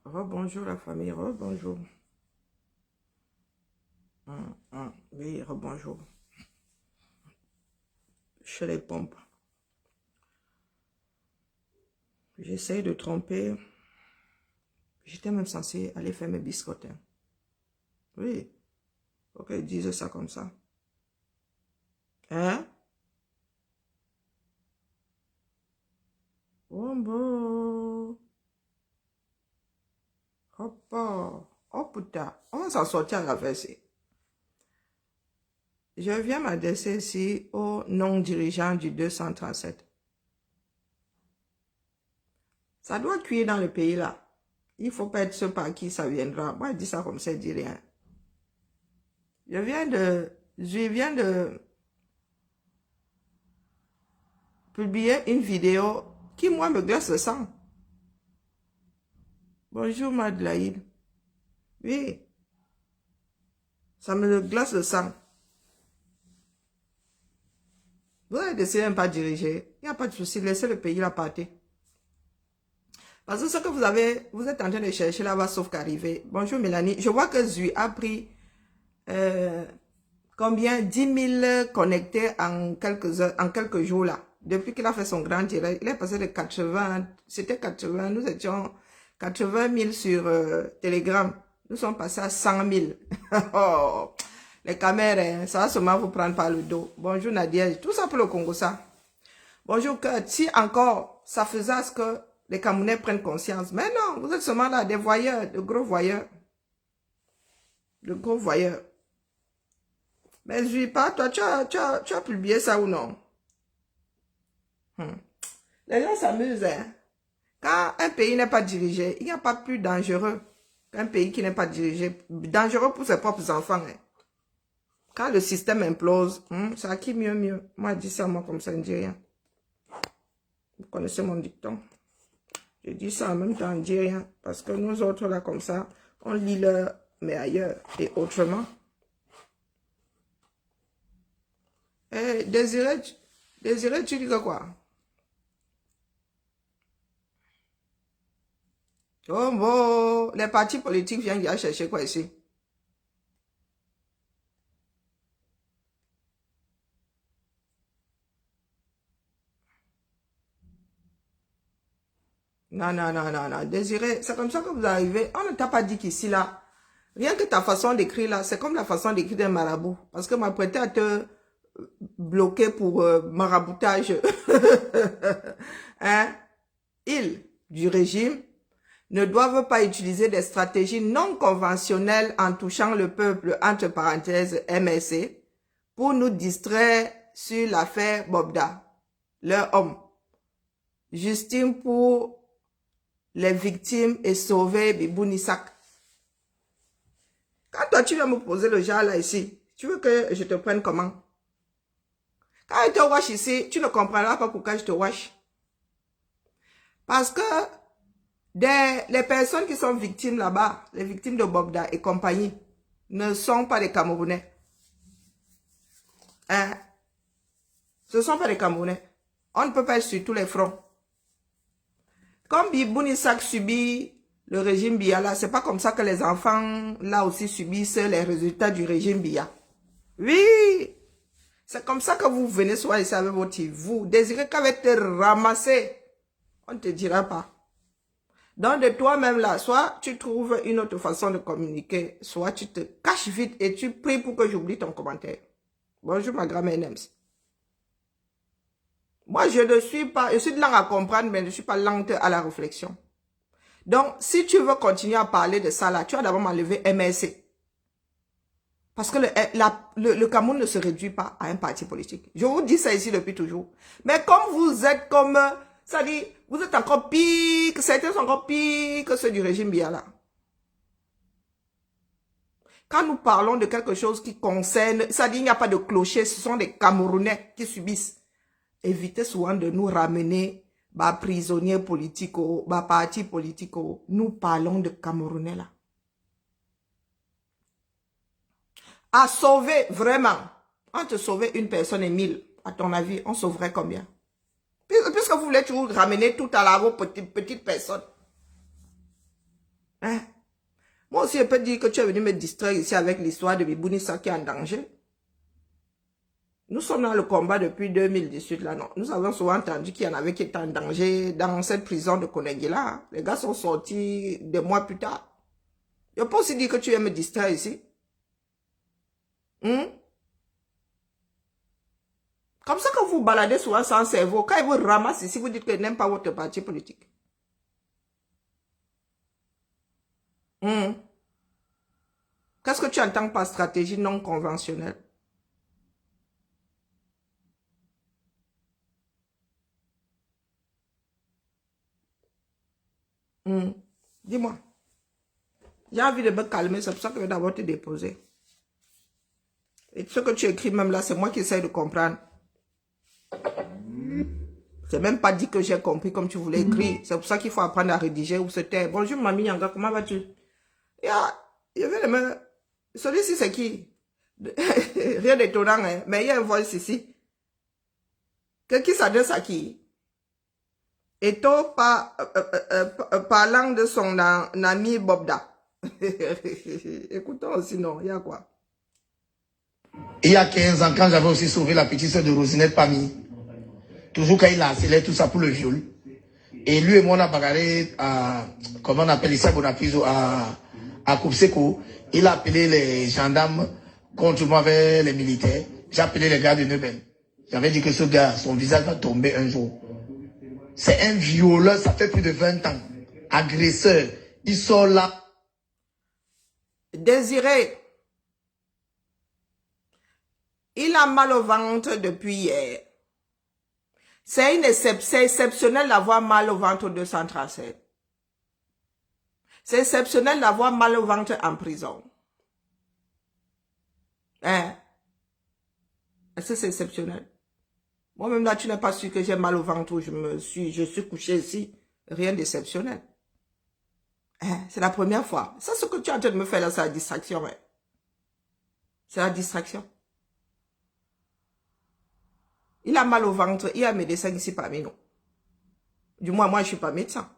Rebonjour la famille, rebonjour. Oui, rebonjour. Chez les pompes. J'essaye de tromper. J'étais même censé aller faire mes biscottes. Hein. Oui, faut qu'ils disent ça comme ça. Hein? Wombo. Hop. Oh putain, on va s'en sortir à la versée. Je viens m'adresser ici au non-dirigeant du 237. Ça doit cuire dans le pays là. Il faut pas être ce par qui ça viendra. Moi, je dis ça comme ça, je dis rien. Je viens de publier une vidéo qui, moi, me glace le sang. Bonjour, Madeleine. Oui, ça me glace le sang. Vous avez décidé de ne pas diriger. Il n'y a pas de souci, laissez le pays là partir. Parce que ce que vous êtes en train de chercher là va sauf qu'arriver. Bonjour, Mélanie. Je vois que Zui a pris combien? 10 000 connectés en quelques jours là. Depuis qu'il a fait son grand direct, il est passé de 80, c'était 80, nous étions 80 000 sur Telegram. Nous sommes passés à 100 000. Oh, les caméras, ça va seulement vous prendre par le dos. Bonjour Nadia, tout ça pour le Congo ça. Bonjour Kurt, si encore ça faisait à ce que les Camerounais prennent conscience. Mais non, vous êtes seulement là, des voyeurs, de gros voyeurs. De gros voyeurs. Mais je dis pas, toi, tu as publié ça ou non? Les gens s'amusent. Hein? Quand un pays n'est pas dirigé, il n'y a pas plus dangereux qu'un pays qui n'est pas dirigé. Dangereux pour ses propres enfants. Hein? Quand le système implose, c'est à qui mieux? Moi, je dis ça, moi, comme ça, je ne dis rien. Vous connaissez mon dicton. Je dis ça en même temps, je ne dis rien. Parce que nous autres, là, comme ça, on lit leur, mais ailleurs et autrement. Eh, Désiré, tu dis que quoi? Oh bon, les partis politiques viennent y chercher quoi ici? Non, non, non, non, non. Désiré, c'est comme ça que vous arrivez. On ne t'a pas dit qu'ici, là, rien que ta façon d'écrire, là, c'est comme la façon d'écrire d'un marabout. Parce que m'a prêté à te bloquer pour maraboutage. Hein? Ils, du régime, ne doivent pas utiliser des stratégies non conventionnelles en touchant le peuple, entre parenthèses, MSC, pour nous distraire sur l'affaire Bobda, leur homme. Justine pour les victimes et sauver Bibounissak. Quand toi, tu viens me poser le genre là ici, tu veux que je te prenne comment? Quand je te wash ici, tu ne comprendras pas pourquoi je te wash. Parce que les personnes qui sont victimes là-bas, les victimes de Bobda et compagnie, ne sont pas des Camerounais. Hein? Ce ne sont pas des Camerounais. On ne peut pas être sur tous les fronts. Comme Bibounissak subit le régime Biya là, c'est pas comme ça que les enfants là aussi subissent les résultats du régime Biya. Oui, c'est comme ça que vous venez soit ici avec votre vous désirez qu'avec te ramasser, on ne te dira pas. Donc de toi-même là, soit tu trouves une autre façon de communiquer, soit tu te caches vite et tu pries pour que j'oublie ton commentaire. Bonjour ma grand-mère Nems. Moi je ne suis pas, je suis de langue à comprendre, mais je ne suis pas lente à la réflexion. Donc, si tu veux continuer à parler de ça là, tu vas d'abord m'enlever MSC. Parce que le Cameroun ne se réduit pas à un parti politique. Je vous dis ça ici depuis toujours. Mais comme vous êtes comme, ça dit, vous êtes encore pire, certains sont encore pires que ceux du régime Biya là. Quand nous parlons de quelque chose qui concerne, ça dit, il n'y a pas de clocher, ce sont des Camerounais qui subissent. Évitez souvent de nous ramener prisonniers politiques, partis politiques. Nous parlons de Camerounais là. À sauver, vraiment, entre sauver une personne et 1000, à ton avis, on sauverait combien? Puisque vous voulez toujours ramener tout à la vos petites personnes. aussi, je peux dire que tu es venu me distraire ici avec l'histoire de Bibounissa qui est en danger. Nous sommes dans le combat depuis 2018, là, non. Nous avons souvent entendu qu'il y en avait qui étaient en danger dans cette prison de Konegila. Les gars sont sortis des mois plus tard. Je peux aussi dire que tu viens me distraire ici. Comme ça que vous baladez souvent sans cerveau. Quand ils vous ramassent ici, vous dites qu'ils n'aiment pas votre parti politique. Qu'est-ce que tu entends par stratégie non conventionnelle? Dis-moi. J'ai envie de me calmer, c'est pour ça que je vais d'abord te déposer. Et ce que tu écris même là, c'est moi qui essaie de comprendre. C'est même pas dit que j'ai compris comme tu voulais écrire. C'est pour ça qu'il faut apprendre à rédiger ou se taire. Bonjour mamie Yanga, comment vas-tu? Je vais le me... Celui-ci c'est qui? Rien d'étonnant, hein? Mais il y a un voice ici. Qui s'adresse à qui? Eto parlant de son ami Bobda. Écoutons aussi, non, il y a quoi? Il y a 15 ans, quand j'avais aussi sauvé la petite soeur de Rosinette Pami, toujours quand il a accéléré tout ça pour le viol, et lui et moi on a bagarré à, comment on appelle ça, à Koupseko, il a appelé les gendarmes contre moi avec les militaires, j'ai appelé les gars de Neuben. J'avais dit que ce gars, son visage va tomber un jour. C'est un violeur, ça fait plus de 20 ans. Agresseur. Ils sont là. Désiré. Il a mal au ventre depuis hier. C'est exceptionnel d'avoir mal au ventre au 237. C'est exceptionnel d'avoir mal au ventre en prison. Hein? Est-ce que c'est exceptionnel? Moi-même là, tu n'as pas su que j'ai mal au ventre où je suis couché ici. Rien d'exceptionnel. Hein? C'est la première fois. Ça, ce que tu es en train de me faire là, c'est la distraction. Hein? C'est la distraction. Il a mal au ventre. Il y a un médecin ici parmi nous. Du moins, moi, je ne suis pas médecin.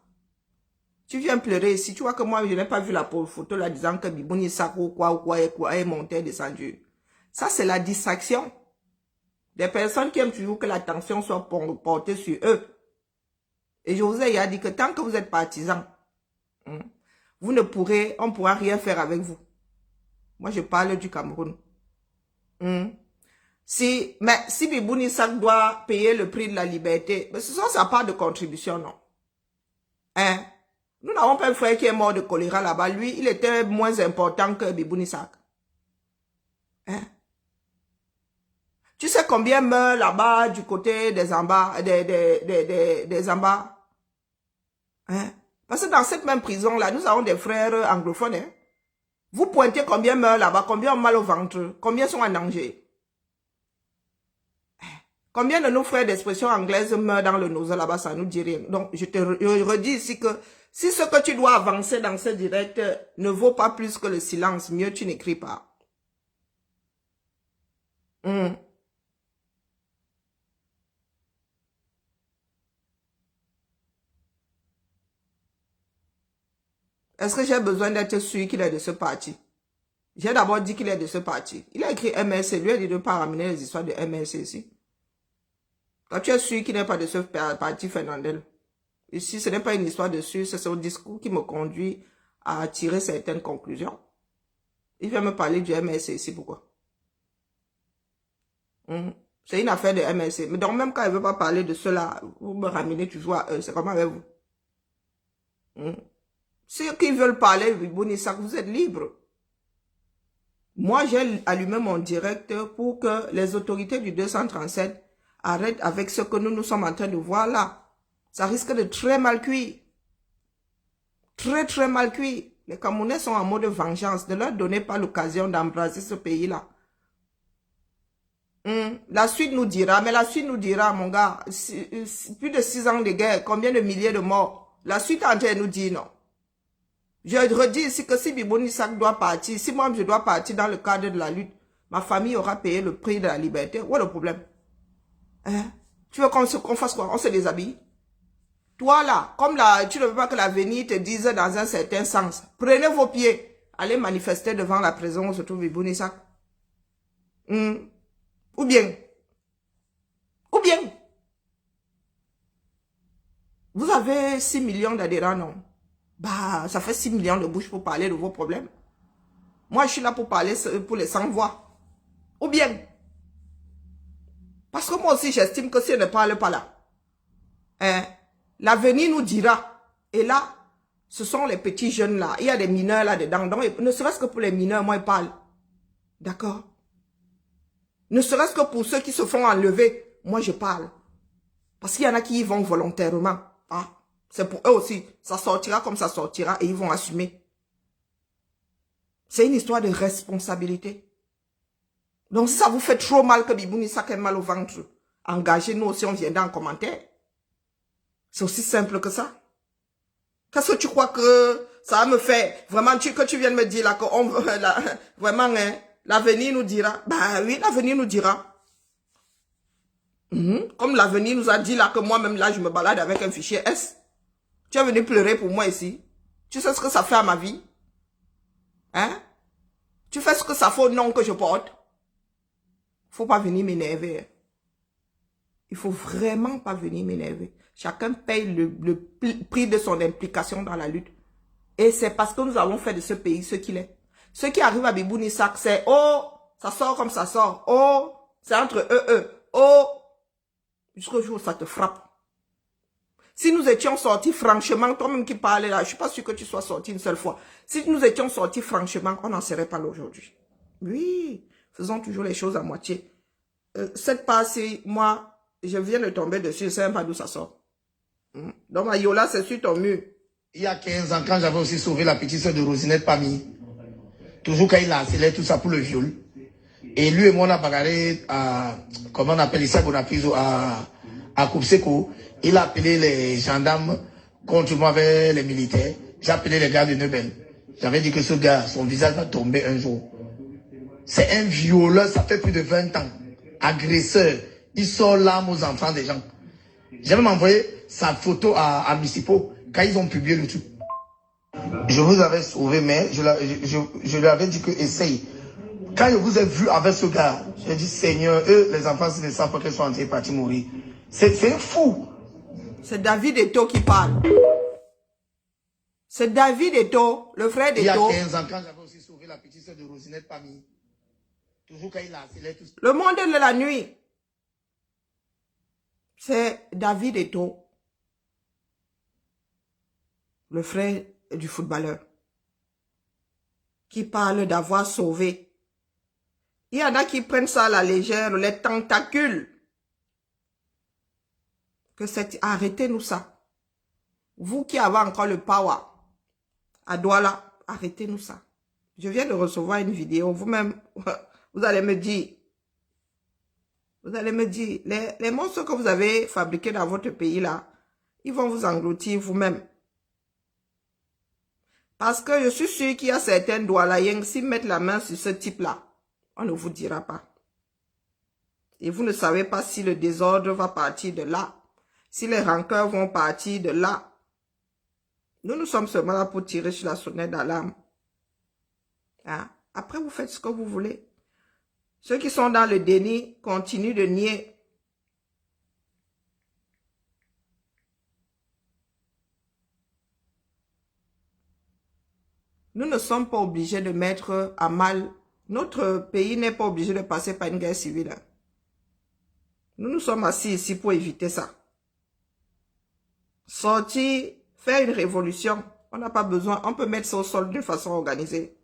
Tu viens pleurer ici. Tu vois que moi, je n'ai pas vu la photo là disant que Bibouni Sako ou quoi est monté et descendu. Ça, c'est la distraction. Des personnes qui aiment toujours que l'attention soit portée sur eux. Et je vous ai dit que tant que vous êtes partisans, vous ne pourrez, on ne pourra rien faire avec vous. Moi, je parle du Cameroun. Mais si Bibouni Sak doit payer le prix de la liberté, mais ce sont sa part de contribution, non? Hein? Nous n'avons pas un frère qui est mort de choléra là-bas. Lui, il était moins important que Bibouni Sak. Hein? Tu sais combien meurent là-bas du côté des Amba, des Amba? Hein? Parce que dans cette même prison-là, nous avons des frères anglophones. Hein? Vous pointez combien meurent là-bas, combien ont mal au ventre, combien sont en danger. Combien de nos frères d'expression anglaise meurent dans le Noza là-bas, ça nous dit rien. Donc, je redis ici que si ce que tu dois avancer dans ce direct ne vaut pas plus que le silence, mieux tu n'écris pas. Est-ce que j'ai besoin d'être sûr qu'il est de ce parti? J'ai d'abord dit qu'il est de ce parti. Il a écrit MLC, lui a dit de ne pas ramener les histoires de MLC ici. Quand tu es sûr qu'il n'est pas de ce parti, Fernandel, ici ce n'est pas une histoire de sûr, c'est son discours qui me conduit à tirer certaines conclusions. Il vient me parler du MLC ici, pourquoi? C'est une affaire de MLC. Mais donc même quand il ne veut pas parler de cela, vous me ramenez toujours à eux, c'est comment avec vous? Ceux qui veulent parler, vous êtes libres. Moi, j'ai allumé mon direct pour que les autorités du 237 arrêtent avec ce que nous sommes en train de voir là. Ça risque de très mal cuire. Très, très mal cuire. Les Camerounais sont en mode vengeance. Ne leur donnez pas l'occasion d'embraser ce pays-là. La suite nous dira, mais la suite nous dira, mon gars, plus de 6 ans de guerre, combien de milliers de morts. La suite entière nous dit non. Je redis ici que si Bibouni Sak doit partir, si moi je dois partir dans le cadre de la lutte, ma famille aura payé le prix de la liberté. Où est le problème? Hein? Tu veux qu'on fasse quoi? On se déshabille? Toi là, comme là, tu ne veux pas que l'avenir te dise dans un certain sens. Prenez vos pieds. aller manifester devant la prison où se trouve Ibou Nissak. Ou bien, vous avez 6 millions d'adhérents, non? Bah, ça fait 6 millions de bouches pour parler de vos problèmes. Moi, je suis là pour parler pour les sans voix. Ou bien, parce que moi aussi, j'estime que si elle ne parle pas là, hein, l'avenir nous dira. Et là, ce sont les petits jeunes là. Il y a des mineurs là-dedans. Donc, ne serait-ce que pour les mineurs, moi, ils parlent. D'accord? Ne serait-ce que pour ceux qui se font enlever, moi, je parle. Parce qu'il y en a qui y vont volontairement. Ah, c'est pour eux aussi. Ça sortira comme ça sortira et ils vont assumer. C'est une histoire de responsabilité. Donc, si ça vous fait trop mal que Ibou Nissak ait mal au ventre, engagez-nous aussi, on viendra en commentaire. C'est aussi simple que ça. Qu'est-ce que tu crois que ça va me faire? Vraiment, que tu viennes me dire là que vraiment, hein, l'avenir nous dira. Bah oui, l'avenir nous dira. Comme l'avenir nous a dit là que moi-même là, je me balade avec un fichier S. Tu es venu pleurer pour moi ici. Tu sais ce que ça fait à ma vie? Hein? Tu fais ce que ça fait au nom que je porte? Faut pas venir m'énerver. Il faut vraiment pas venir m'énerver. Chacun paye le prix de son implication dans la lutte. Et c'est parce que nous avons fait de ce pays ce qu'il est. Ce qui arrive à Ibou Nissak, c'est oh, ça sort comme ça sort. Oh, c'est entre eux. Oh, jusqu'au jour où ça te frappe. Si nous étions sortis franchement, toi-même qui parlais là, je suis pas sûr que tu sois sorti une seule fois. Si nous étions sortis franchement, on n'en serait pas là aujourd'hui. Oui, faisons toujours les choses à moitié. Cette passe, moi, je viens de tomber dessus, je ne sais même pas d'où ça sort. Donc, ma Yola, c'est sur ton mur. Il y a 15 ans, quand j'avais aussi sauvé la petite soeur de Rosinette Pami, toujours quand il a accéléré tout ça pour le viol, et lui et moi, on a bagarré à, comment on appelle ça, à Koupseko. Il a appelé les gendarmes contre moi avec les militaires. J'ai appelé les gars de Nebel. J'avais dit que ce gars, son visage va tomber un jour. C'est un violeur, ça fait plus de 20 ans. Agresseur. Il sort l'arme aux enfants des gens. J'ai même envoyé sa photo à Missipo quand ils ont publié le truc. Je vous avais sauvé, mais je lui avais dit que essaye. Quand je vous ai vu avec ce gars, j'ai dit Seigneur, eux, les enfants, s'ils ne savent pas qu'ils sont partis mourir. C'est fou. C'est David Eto qui parle. C'est David Eto, le frère d'Eto. Il y a 15 ans, quand j'avais aussi sauvé la petite soeur de Rosinette Pami, toujours quand il a accéléré tout ça. Le monde de la nuit. C'est David Eto, le frère du footballeur, qui parle d'avoir sauvé. Il y en a qui prennent ça à la légère, les tentacules. Arrêtez-nous ça. Vous qui avez encore le power à Douala, arrêtez-nous ça. Je viens de recevoir une vidéo, vous-même, vous allez me dire, les monstres que vous avez fabriqués dans votre pays là, ils vont vous engloutir vous-même. Parce que je suis sûr qu'il y a certains Doualayens, s'ils mettent la main sur ce type-là, on ne vous dira pas. Et vous ne savez pas si le désordre va partir de là, si les rancœurs vont partir de là. Nous sommes seulement là pour tirer sur la sonnette d'alarme. Hein? Après, vous faites ce que vous voulez. Ceux qui sont dans le déni continuent de nier. Nous ne sommes pas obligés de mettre à mal. Notre pays n'est pas obligé de passer par une guerre civile. Nous nous sommes assis ici pour éviter ça. Sortir, faire une révolution, on n'a pas besoin. On peut mettre ça au sol d'une façon organisée.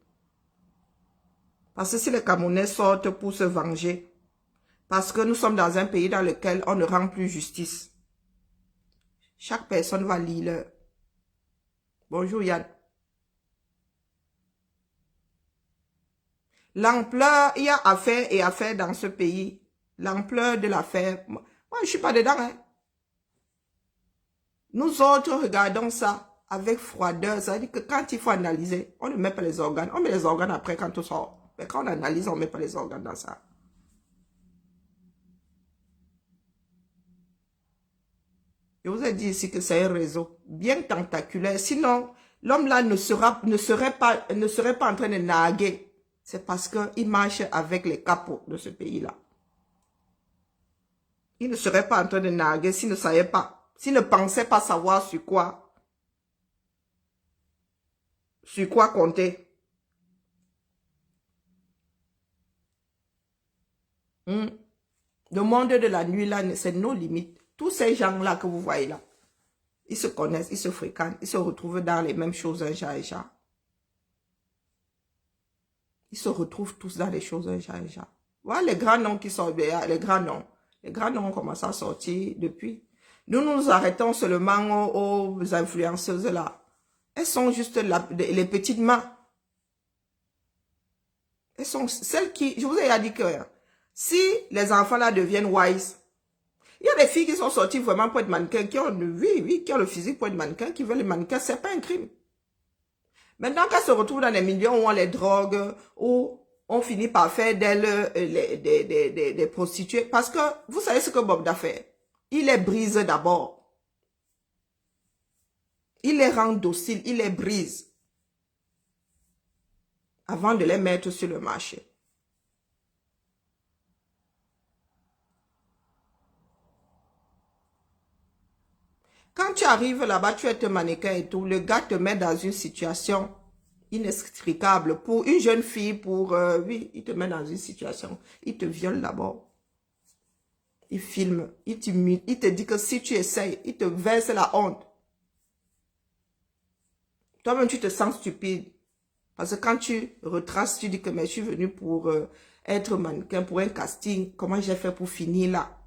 Parce que si les Camerounais sortent pour se venger, parce que nous sommes dans un pays dans lequel on ne rend plus justice. Chaque personne va lire leur. Bonjour Yann. L'ampleur, il y a affaire et affaire dans ce pays. L'ampleur de l'affaire. Moi, je ne suis pas dedans. Hein. Nous autres, regardons ça avec froideur. Ça veut dire que quand il faut analyser, on ne met pas les organes. On met les organes après quand on sort. Mais quand on analyse, on ne met pas les organes dans ça. Je vous ai dit ici que c'est un réseau bien tentaculaire. Sinon, l'homme là ne serait pas en train de naguer. C'est parce qu'il marche avec les capots de ce pays-là. Il ne serait pas en train de naguer s'il ne savait pas, s'il ne pensait pas savoir sur quoi compter. Le monde de la nuit là, c'est nos limites. Tous ces gens-là que vous voyez là, ils se connaissent, ils se fréquentent, ils se retrouvent dans les mêmes choses un chat et chat. Ils se retrouvent tous dans les choses un chat et chat. Voilà les grands noms qui sont les grands noms. Les grands noms ont commencé à sortir depuis. Nous nous arrêtons seulement aux influenceuses là. Elles sont juste les petites mains. Elles sont celles qui, je vous ai dit que si les enfants là deviennent wise, il y a des filles qui sont sorties vraiment pour être mannequins, qui ont, qui ont le physique pour être mannequins, qui veulent les mannequins, c'est pas un crime. Maintenant qu'elles se retrouvent dans des milieux où on les drogue, où on finit par faire d'elles des prostituées, parce que vous savez ce que Bob a fait? Il les brise d'abord. Il les rend dociles, il les brise avant de les mettre sur le marché. Quand tu arrives là-bas, tu es un mannequin et tout, le gars te met dans une situation inextricable. Pour une jeune fille, oui, il te met dans une situation. Il te viole d'abord. Il filme, il t'humilie, il te dit que si tu essayes, il te verse la honte. Toi-même, tu te sens stupide. Parce que quand tu retraces, tu dis que mais je suis venu pour être mannequin, pour un casting. Comment j'ai fait pour finir là?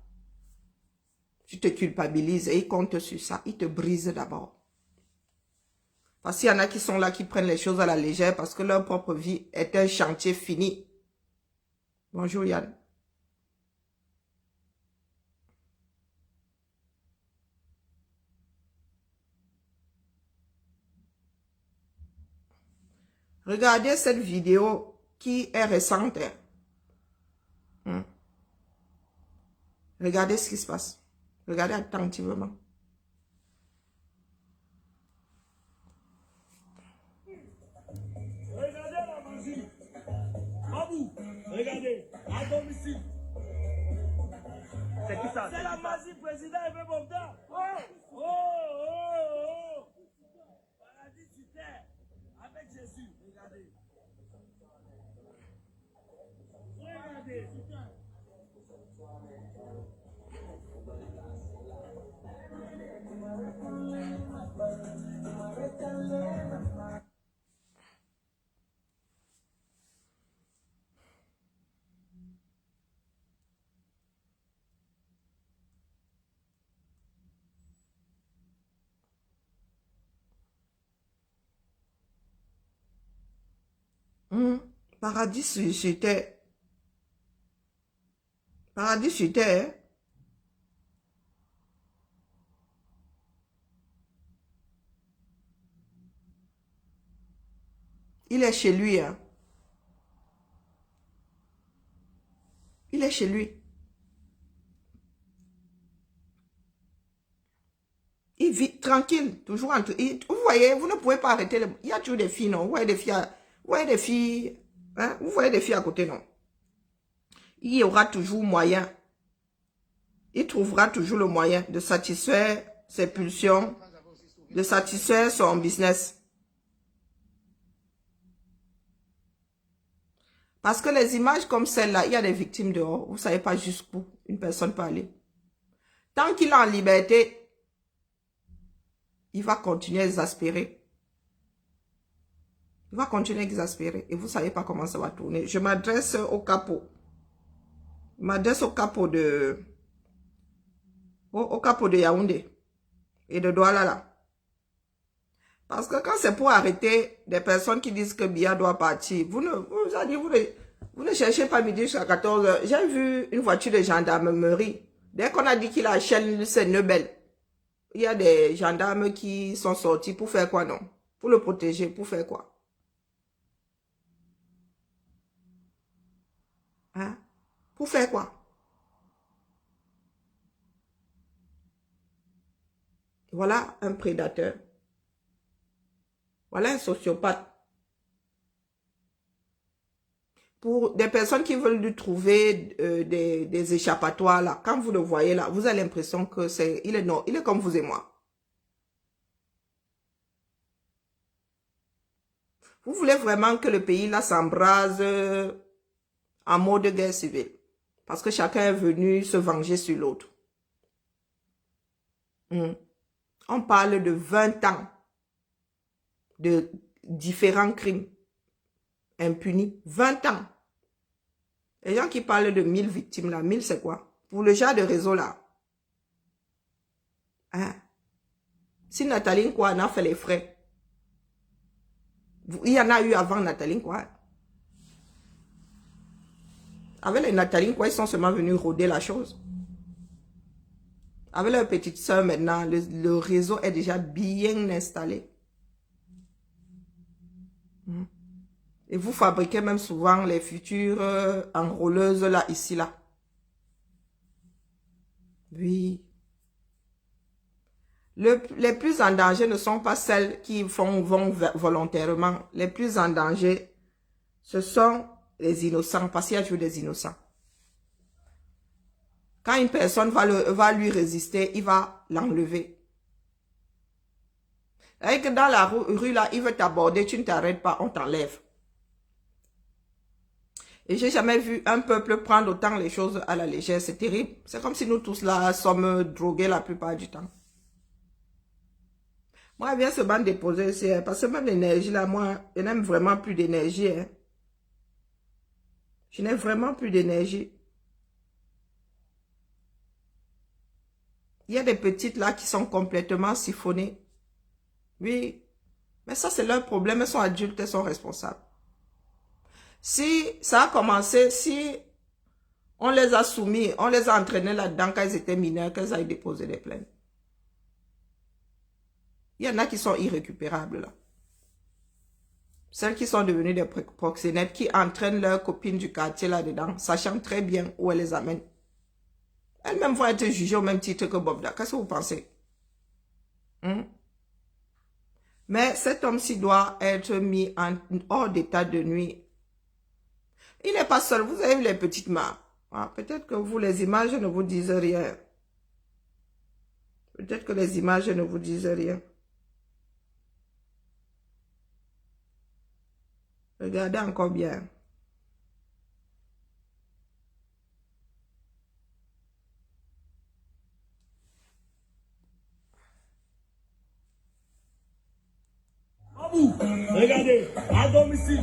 Tu te culpabilises et il compte sur ça. Il te brise d'abord. Parce qu'il y en a qui sont là, qui prennent les choses à la légère parce que leur propre vie est un chantier fini. Bonjour Yann. Regardez cette vidéo qui est récente. Regardez ce qui se passe. Regardez attentivement. Regardez la magie. Babou, regardez, à domicile. C'est qui ça? C'est la magie, président et mon gars. Oh, oh, oh, oh. Paradis sur terre, avec Jésus, regardez. Regardez. Paradis sur terre. Paradis sur terre. Il est chez lui. Hein. Il est chez lui. Il vit tranquille, toujours entre... Vous voyez, vous ne pouvez pas arrêter. Il y a toujours des filles, non? Vous voyez des filles, hein? Vous voyez des filles à côté, non? Il y aura toujours moyen. Il trouvera toujours le moyen de satisfaire ses pulsions, de satisfaire son business. Parce que les images comme celle-là, il y a des victimes dehors. Vous ne savez pas jusqu'où une personne peut aller. Tant qu'il est en liberté, il va continuer à exaspérer. Il va continuer à exaspérer. Et vous ne savez pas comment ça va tourner. Je m'adresse au capot. Je m'adresse au capot de... Au capot de Yaoundé. Et de Douala là. Parce que quand c'est pour arrêter des personnes qui disent que Biya doit partir, vous ne cherchez pas midi jusqu'à 14 h. J'ai vu une voiture de gendarmerie. Dès qu'on a dit qu'il a Shell, c'est Nebel. Il y a des gendarmes qui sont sortis pour faire quoi, non? Pour le protéger, pour faire quoi? Hein? Pour faire quoi? Voilà un prédateur. Voilà un sociopathe. Pour des personnes qui veulent lui trouver des échappatoires, là, quand vous le voyez là, vous avez l'impression que il est comme vous et moi. Vous voulez vraiment que le pays là s'embrase en mode guerre civile. Parce que chacun est venu se venger sur l'autre. On parle de 20 ans de différents crimes impunis. 20 ans. Les gens qui parlent de 1000 victimes là, 1000 c'est quoi? Pour le genre de réseau là. Hein? Si Nathalie Nkwa en a fait les frais, il y en a eu avant Nathalie Nkwa. Avec les Nathalie Nkwa, ils sont seulement venus rôder la chose. Avec leur petite soeur maintenant, le réseau est déjà bien installé. Et vous fabriquez même souvent les futures enrôleuses là, ici, là. Oui. Les plus en danger ne sont pas celles qui vont volontairement. Les plus en danger, ce sont les innocents, parce qu'il y a toujours des innocents. Quand une personne va lui résister, il va l'enlever. Et que dans la rue là, il veut t'aborder, tu ne t'arrêtes pas, on t'enlève. Et j'ai jamais vu un peuple prendre autant les choses à la légère, c'est terrible. C'est comme si nous tous là sommes drogués la plupart du temps. Moi, viens se ban déposer ici, parce que même l'énergie là, moi, je n'aime vraiment plus d'énergie. Hein. Je n'ai vraiment plus d'énergie. Il y a des petites là qui sont complètement siphonnées. Oui. Mais ça, c'est leur problème. Elles sont adultes, elles sont responsables. Si ça a commencé, si on les a soumis, on les a entraînés là-dedans quand ils étaient mineurs, qu'elles aillent déposer des plaintes. Il y en a qui sont irrécupérables là. Celles qui sont devenues des proxénètes, qui entraînent leurs copines du quartier là-dedans, sachant très bien où elles les amènent. Elles-mêmes vont être jugées au même titre que Bobda. Qu'est-ce que vous pensez? Mais cet homme-ci doit être mis hors d'état de nuit. Il n'est pas seul. Vous avez vu les petites mains. Ah, peut-être que vous, les images ne vous disent rien. Peut-être que les images ne vous disent rien. Regardez encore bien. Regardez, à domicile.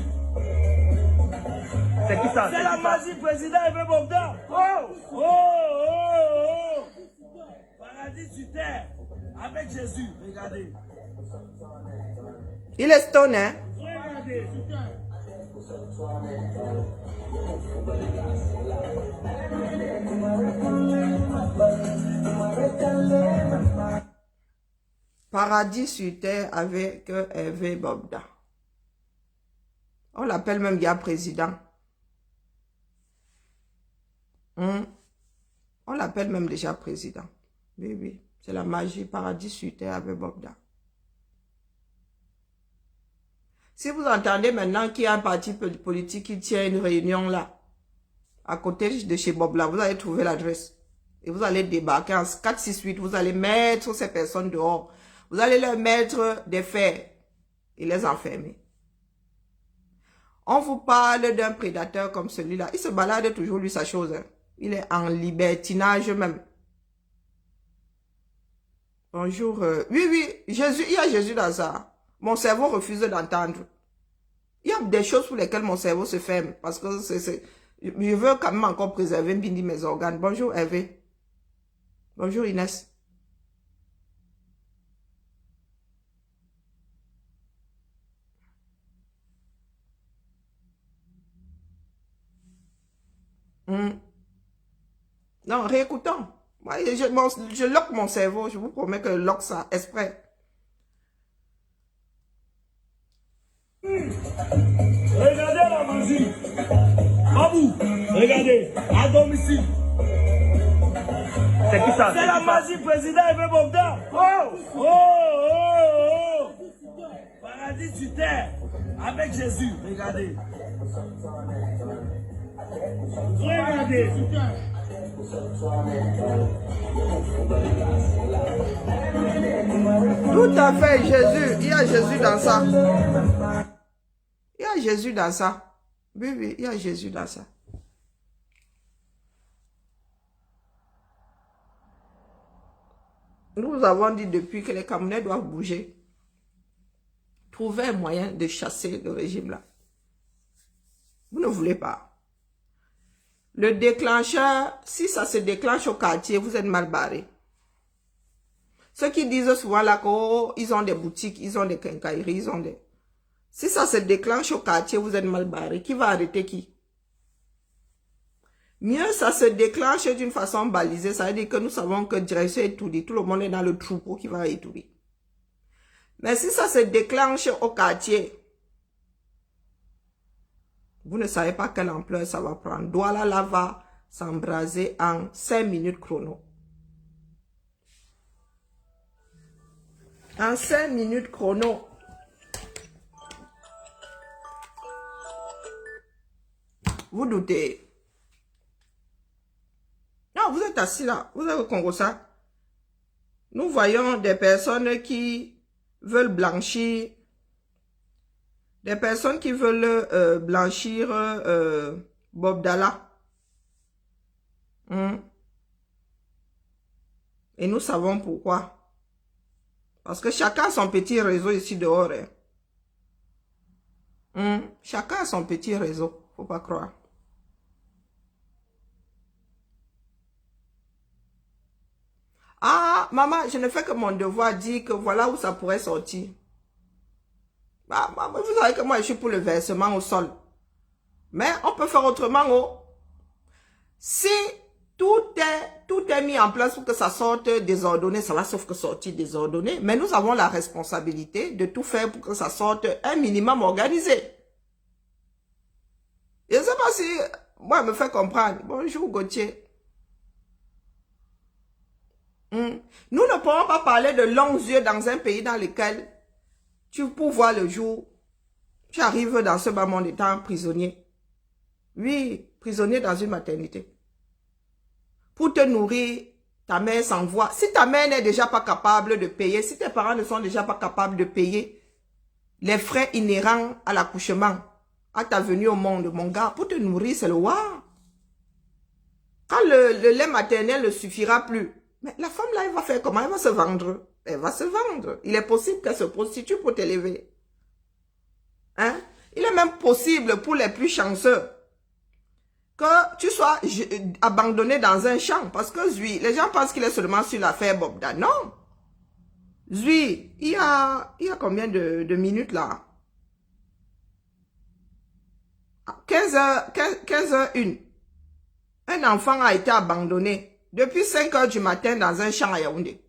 C'est qui ça? C'est la magie président Hervé Bogdan. Oh. Paradis sur terre. Avec Jésus. Regardez. Il est stone, hein? Regardez. Paradis sur terre avec Hervé Bogdan. On l'appelle même bien président. On l'appelle même déjà président. Oui, oui. C'est la magie. Paradis sur terre avec Bogdan. Si vous entendez maintenant qu'il y a un parti politique qui tient une réunion là, à côté de chez Bob là, vous allez trouver l'adresse. Et vous allez débarquer en 4-6-8, vous allez mettre ces personnes dehors. Vous allez leur mettre des fers et les enfermer. On vous parle d'un prédateur comme celui-là. Il se balade toujours, lui, sa chose. Hein. Il est en libertinage même. Bonjour. Oui, Jésus, il y a Jésus dans ça. Mon cerveau refuse d'entendre. Il y a des choses pour lesquelles mon cerveau se ferme. Parce que je veux quand même encore préserver mes organes. Bonjour Hervé. Bonjour Inès. Non, réécoutons. Moi, je lock mon cerveau. Je vous promets que je lock ça exprès. Regardez la magie. Babou, regardez, à domicile. C'est qui ça? C'est la magie président Hervé Bogdan. Oh. Paradis dit tu t'es avec Jésus. Regardez. Regardez. Tout à fait, Jésus. Il y a Jésus dans ça. Il y a Jésus dans ça. Oui, oui, il y a Jésus dans ça. Nous avons dit depuis que les Camerounais doivent bouger. Trouver un moyen de chasser le régime là. Vous ne voulez pas. Le déclencheur, si ça se déclenche au quartier, vous êtes mal barré. Ceux qui disent souvent là qu'ils ont des boutiques, ils ont des quincailleries, ils ont des... Si ça se déclenche au quartier, vous êtes mal barré. Qui va arrêter qui? Mieux, ça se déclenche d'une façon balisée. Ça veut dire que nous savons que direction est tout dit. Tout le monde est dans le troupeau qui va étourdir. Mais si ça se déclenche au quartier, vous ne savez pas quelle ampleur ça va prendre. Douala là va s'embraser en 5 minutes chrono. En 5 minutes chrono. Vous doutez. Non, vous êtes assis là. Vous avez au Congo ça. Nous voyons des personnes qui veulent blanchir. Des personnes qui veulent blanchir Bob Dalla. Et nous savons pourquoi. Parce que chacun a son petit réseau ici dehors. Chacun a son petit réseau. Faut pas croire. Ah, maman, je ne fais que mon devoir dire que voilà où ça pourrait sortir. Bah, vous savez que moi, je suis pour le versement au sol. Mais on peut faire autrement. Oh. Si tout est mis en place pour que ça sorte désordonné, ça va sauf que sortir désordonné. Mais nous avons la responsabilité de tout faire pour que ça sorte un minimum organisé. Je ne sais pas si moi, je me fais comprendre. Bonjour, Gauthier. Nous ne pourrons pas parler de longs yeux dans un pays dans lequel tu peux voir le jour, tu arrives dans ce bas monde étant prisonnier. Oui, prisonnier dans une maternité. Pour te nourrir, ta mère s'envoie. Si ta mère n'est déjà pas capable de payer, si tes parents ne sont déjà pas capables de payer les frais inhérents à l'accouchement, à ta venue au monde, mon gars, pour te nourrir, c'est le war. Quand le lait maternel ne suffira plus, mais la femme là, elle va faire comment? Elle va se vendre. Elle va se vendre. Il est possible qu'elle se prostitue pour t'élever. Hein? Il est même possible pour les plus chanceux que tu sois abandonné dans un champ. Parce que Zui, les gens pensent qu'il est seulement sur l'affaire Bobda. Non. Zui, il y a combien de minutes là? 15h01. Un enfant a été abandonné depuis 5 h du matin dans un champ à Yaoundé.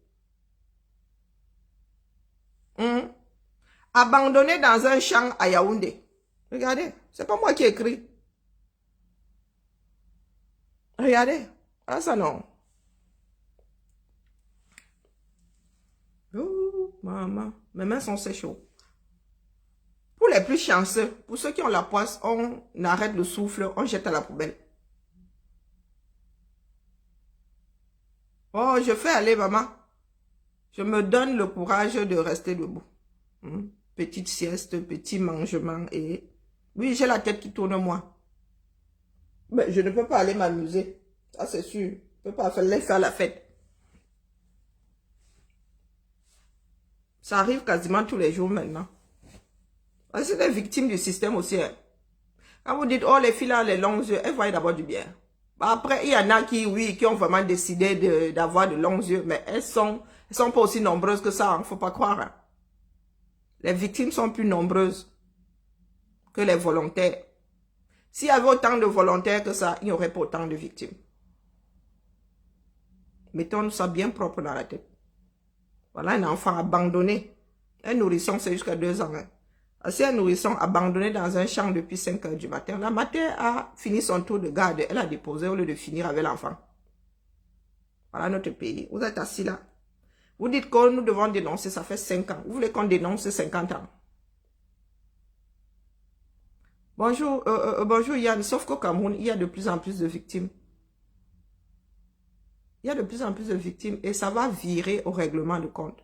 Abandonné dans un champ à Yaoundé. Regardez, c'est pas moi qui écris. Regardez, ah ça non. Oh, maman, mes mains sont séchées. Pour les plus chanceux, pour ceux qui ont la poisse, on arrête le souffle, on jette à la poubelle. Oh, je fais aller, maman. Je me donne le courage de rester debout. Petite sieste, petit mangement et... Oui, j'ai la tête qui tourne, moi. Mais je ne peux pas aller m'amuser. Ça, c'est sûr. Je ne peux pas faire la fête. Ça arrive quasiment tous les jours maintenant. C'est des victimes du système aussi. Hein. Quand vous dites, oh, les filles là, les longs yeux, elles voient d'abord du bien. Après, il y en a qui, oui, qui ont vraiment décidé d'avoir de longs yeux, mais elles sont pas aussi nombreuses que ça, hein, faut pas croire. Hein. Les victimes sont plus nombreuses que les volontaires. S'il y avait autant de volontaires que ça, il n'y aurait pas autant de victimes. Mettons-nous ça bien propre dans la tête. Voilà un enfant abandonné. Un nourrisson, c'est jusqu'à 2 ans. Hein. C'est un nourrisson abandonné dans un champ depuis 5 h du matin. La mater a fini son tour de garde. Elle a déposé au lieu de finir avec l'enfant. Voilà notre pays. Vous êtes assis là. Vous dites que nous devons dénoncer, ça fait 5 ans. Vous voulez qu'on dénonce 50 ans. Bonjour, bonjour Yann, sauf qu'au Cameroun, il y a de plus en plus de victimes. Il y a de plus en plus de victimes et ça va virer au règlement de compte.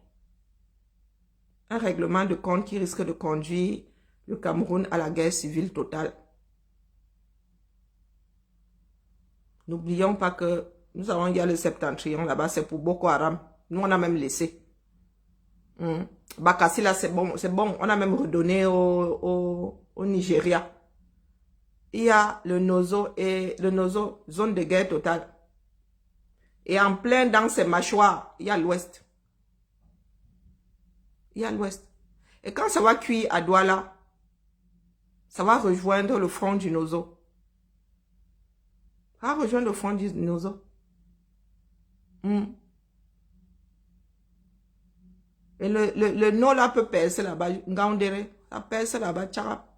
Un règlement de compte qui risque de conduire le Cameroun à la guerre civile totale. N'oublions pas que nous avons, il y a le septentrion là-bas, c'est pour Boko Haram. Nous, on a même laissé. Bakassi là, c'est bon, on a même redonné au Nigeria. Il y a le Nozo et le Nozo, zone de guerre totale. Et en plein dans ces mâchoires, il y a l'ouest. Il y a l'ouest. Et quand ça va cuire à Douala, ça va rejoindre le front du Nozo. Ça va rejoindre le front du Nozo. Et le nord là peut percer là-bas, Ngaoundéré, ça perce là-bas, Tcharap.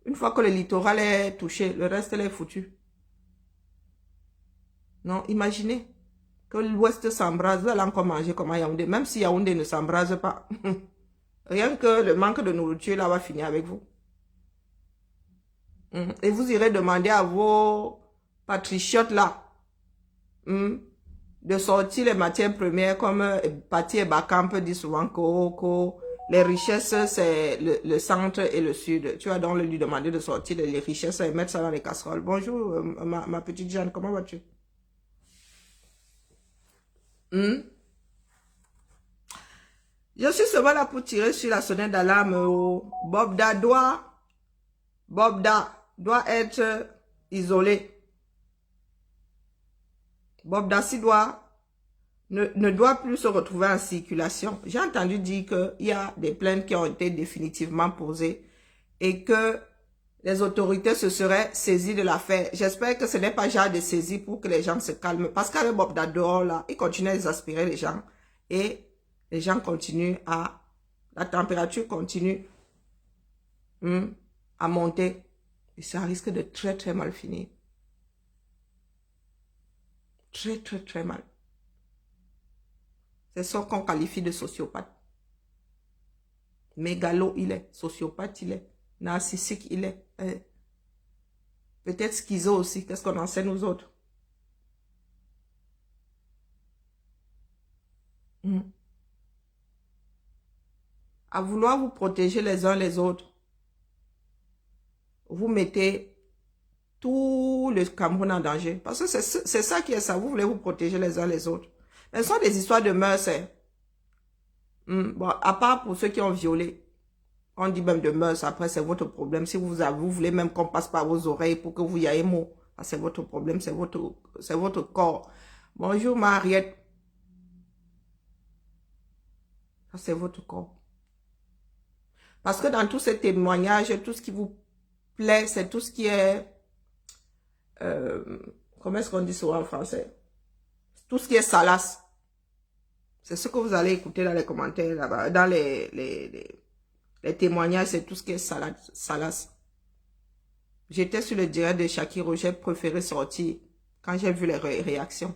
Une fois que le littoral est touché, le reste est foutu. Non, imaginez que l'ouest s'embrase, vous allez encore manger comme à Yaoundé, même si Yaoundé ne s'embrase pas. Rien que le manque de nourriture là va finir avec vous. Et vous irez demander à vos patriotes là de sortir les matières premières comme Pati et Bakamp dit souvent que les richesses c'est le centre et le sud. Tu vas donc lui demander de sortir les richesses et mettre ça dans les casseroles. Bonjour ma petite Jeanne, comment vas-tu? Je suis seulement là pour tirer sur la sonnette d'alarme. Bobda doit être isolé. Bobda ne doit plus se retrouver en circulation. J'ai entendu dire qu'il y a des plaintes qui ont été définitivement posées et que les autorités se seraient saisies de l'affaire. J'espère que ce n'est pas genre de saisie pour que les gens se calment. Parce qu'avec Bobda dehors, là, il continue à exaspérer les gens. Et les gens continuent à... La température continue à monter. Et ça risque de très très mal finir. Très très très mal. C'est ça qu'on qualifie de sociopathe. Mégalo, il est. Sociopathe, il est. Narcissique, il est. Peut-être schizo aussi. Qu'est-ce qu'on enseigne aux autres? À vouloir vous protéger les uns les autres, vous mettez tout le Cameroun en danger. Parce que c'est ça qui est ça. Vous voulez vous protéger les uns les autres. Mais ce sont des histoires de mœurs. Bon, à part pour ceux qui ont violé. On dit même de mœurs, après c'est votre problème. Si vous voulez même qu'on passe par vos oreilles pour que vous y ayez mot, c'est votre problème, c'est votre corps. Bonjour Mariette. Ça c'est votre corps. Parce que dans tous ces témoignages, tout ce qui vous plaît, c'est tout ce qui est... comment est-ce qu'on dit ça en français? Tout ce qui est salace. C'est ce que vous allez écouter dans les commentaires là-bas, dans les témoignages, c'est tout ce qui est salace. J'étais sur le direct de Shakiro, j'ai préféré sortir quand j'ai vu les réactions.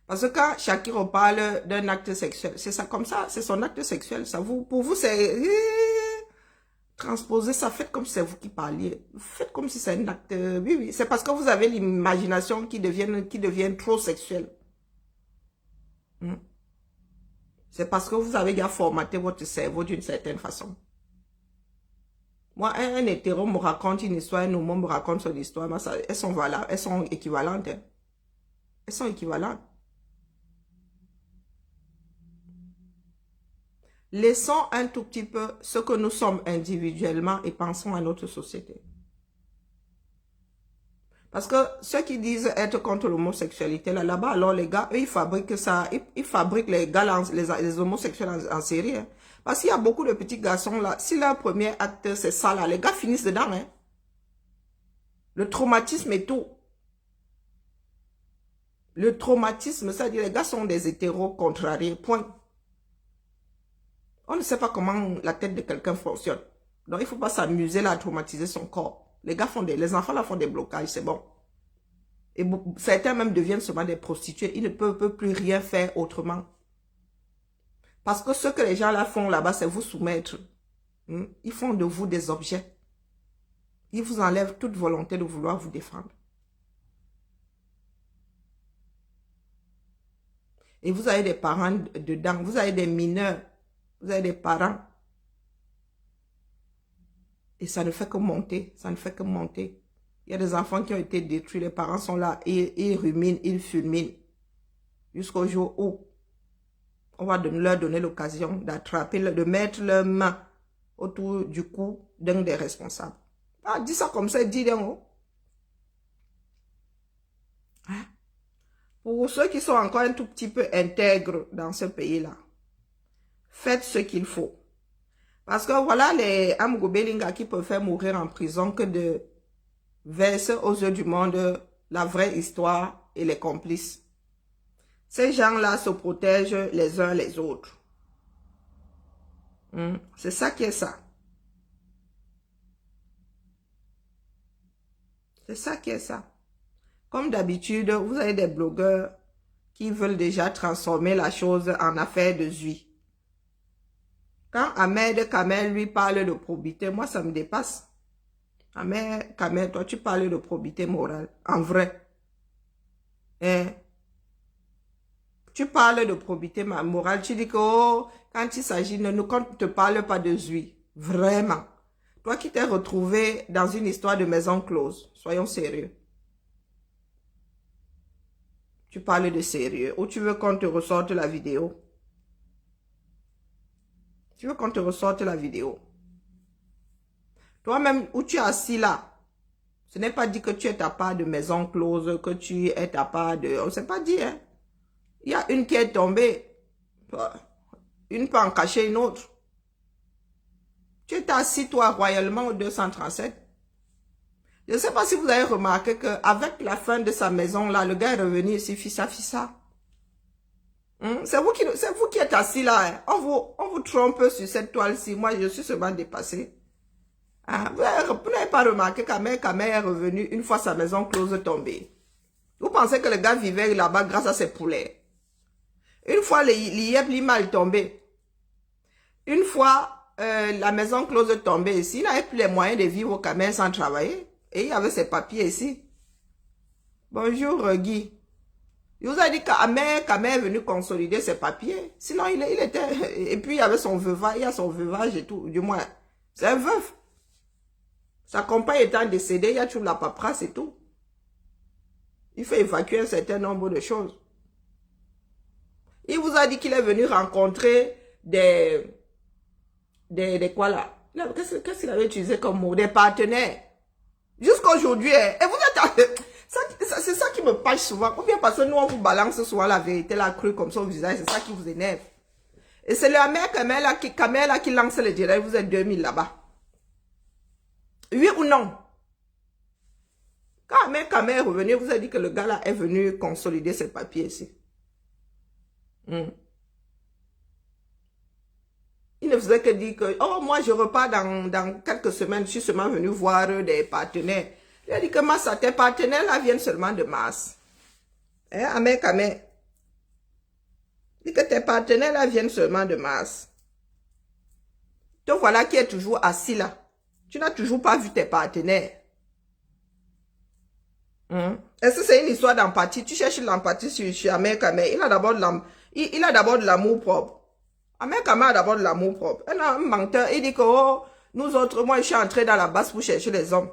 Parce que quand Shakiro parle d'un acte sexuel, c'est ça comme ça, c'est son acte sexuel. Ça pour vous, c'est transposer ça, faites comme si c'est vous qui parliez. Faites comme si c'est un acte. Oui, oui, c'est parce que vous avez l'imagination qui devient trop sexuelle. C'est parce que vous avez déjà formaté votre cerveau d'une certaine façon. Moi, un hétéro me raconte une histoire, un homo me raconte son histoire. Moi, ça, elles sont valables, elles sont équivalentes. Hein. Elles sont équivalentes. Laissons un tout petit peu ce que nous sommes individuellement et pensons à notre société. Parce que ceux qui disent être contre l'homosexualité, là-bas, alors les gars, eux, ils fabriquent ça, ils fabriquent les gars, les homosexuels en série. Hein. Parce qu'il y a beaucoup de petits garçons là, si leur premier acte c'est ça là, les gars finissent dedans. Hein. Le traumatisme et tout. Le traumatisme, c'est-à-dire les gars sont des hétéros contrariés, point. On ne sait pas comment la tête de quelqu'un fonctionne. Donc, il ne faut pas s'amuser là à traumatiser son corps. Les enfants là font des blocages, c'est bon. Et certains même deviennent seulement des prostituées. Ils ne peuvent plus rien faire autrement. Parce que ce que les gens là font là-bas, c'est vous soumettre. Ils font de vous des objets. Ils vous enlèvent toute volonté de vouloir vous défendre. Et vous avez des parents dedans, vous avez des mineurs, vous avez des parents. Et ça ne fait que monter, ça ne fait que monter. Il y a des enfants qui ont été détruits, les parents sont là, ils ruminent, ils fulminent. Jusqu'au jour où on va leur donner l'occasion d'attraper, de mettre leurs mains autour du cou d'un des responsables. Ah, dis ça comme ça, dis donc. Hein? Pour ceux qui sont encore un tout petit peu intègres dans ce pays-là, faites ce qu'il faut. Parce que voilà les Amgo Belinga qui peuvent faire mourir en prison que de verser aux yeux du monde la vraie histoire et les complices. Ces gens-là se protègent les uns les autres. C'est ça qui est ça. C'est ça qui est ça. Comme d'habitude, vous avez des blogueurs qui veulent déjà transformer la chose en affaire de zui. Quand Ahmed Kamel lui parle de probité, moi ça me dépasse. Ahmed Kamel, toi tu parles de probité morale, en vrai. Hein? Tu parles de probité morale, tu dis que oh, quand il s'agit de nous, quand on ne te parle pas de zui, vraiment. Toi qui t'es retrouvé dans une histoire de maison close, soyons sérieux. Tu parles de sérieux. Ou tu veux qu'on te ressorte la vidéo? Tu veux qu'on te ressorte la vidéo? Toi-même, où tu es assis là, ce n'est pas dit que tu es ta part de maison close, que tu es ta part de... On ne s'est pas dit, hein. Il y a une qui est tombée. Une peut en cacher une autre. Tu es assis, toi, royalement au 237. Je ne sais pas si vous avez remarqué qu'avec la fin de sa maison, là, le gars est revenu ici, fissa. C'est vous qui êtes assis là. Hein. On vous trompe sur cette toile-ci. Moi, je suis seulement dépassé. Hein? Vous n'avez pas remarqué qu'Amé est revenu une fois sa maison close tombée. Vous pensez que le gars vivait là-bas grâce à ses poulets. Une fois l'IEP Lima est tombé. Une fois la maison close tombée ici, il n'avait plus les moyens de vivre au Cameroun sans travailler. Et il y avait ses papiers ici. Bonjour Guy. Il vous a dit qu'Amé est venu consolider ses papiers. Sinon, il était... Et puis, il y avait son veuvage, il y a son veuvage et tout. Du moins, c'est un veuf. Sa compagne étant décédée, il y a toujours la paperasse et tout. Il fait évacuer un certain nombre de choses. Il vous a dit qu'il est venu rencontrer des quoi là? Qu'est-ce qu'il avait utilisé comme mot? Des partenaires. Jusqu'à aujourd'hui, et vous êtes... C'est ça qui me pâche souvent. Ou bien parce que nous, on vous balance souvent la vérité, la crue comme ça au visage. C'est ça qui vous énerve. Et c'est le mec Kamel qui lance le direct. Vous êtes 2000 là-bas. Oui ou non? Quand Kamel est revenu, vous avez dit que le gars là est venu consolider ses papiers ici. Il ne faisait que dire que, oh, moi je repars dans quelques semaines, je suis seulement venu voir des partenaires. Il a dit que Massa, tes partenaires là viennent seulement de Mars. Hein, Ahmed Kamel. Il dit que tes partenaires là viennent seulement de Mars. Donc voilà qui est toujours assis là. Tu n'as toujours pas vu tes partenaires. Est-ce que c'est une histoire d'empathie? Tu cherches l'empathie sur Ahmed Kamel. Il a d'abord de l'amour propre. Ahmed Kamel a d'abord de l'amour propre. Un menteur, il dit que oh, nous autres, moi je suis entré dans la base pour chercher les hommes.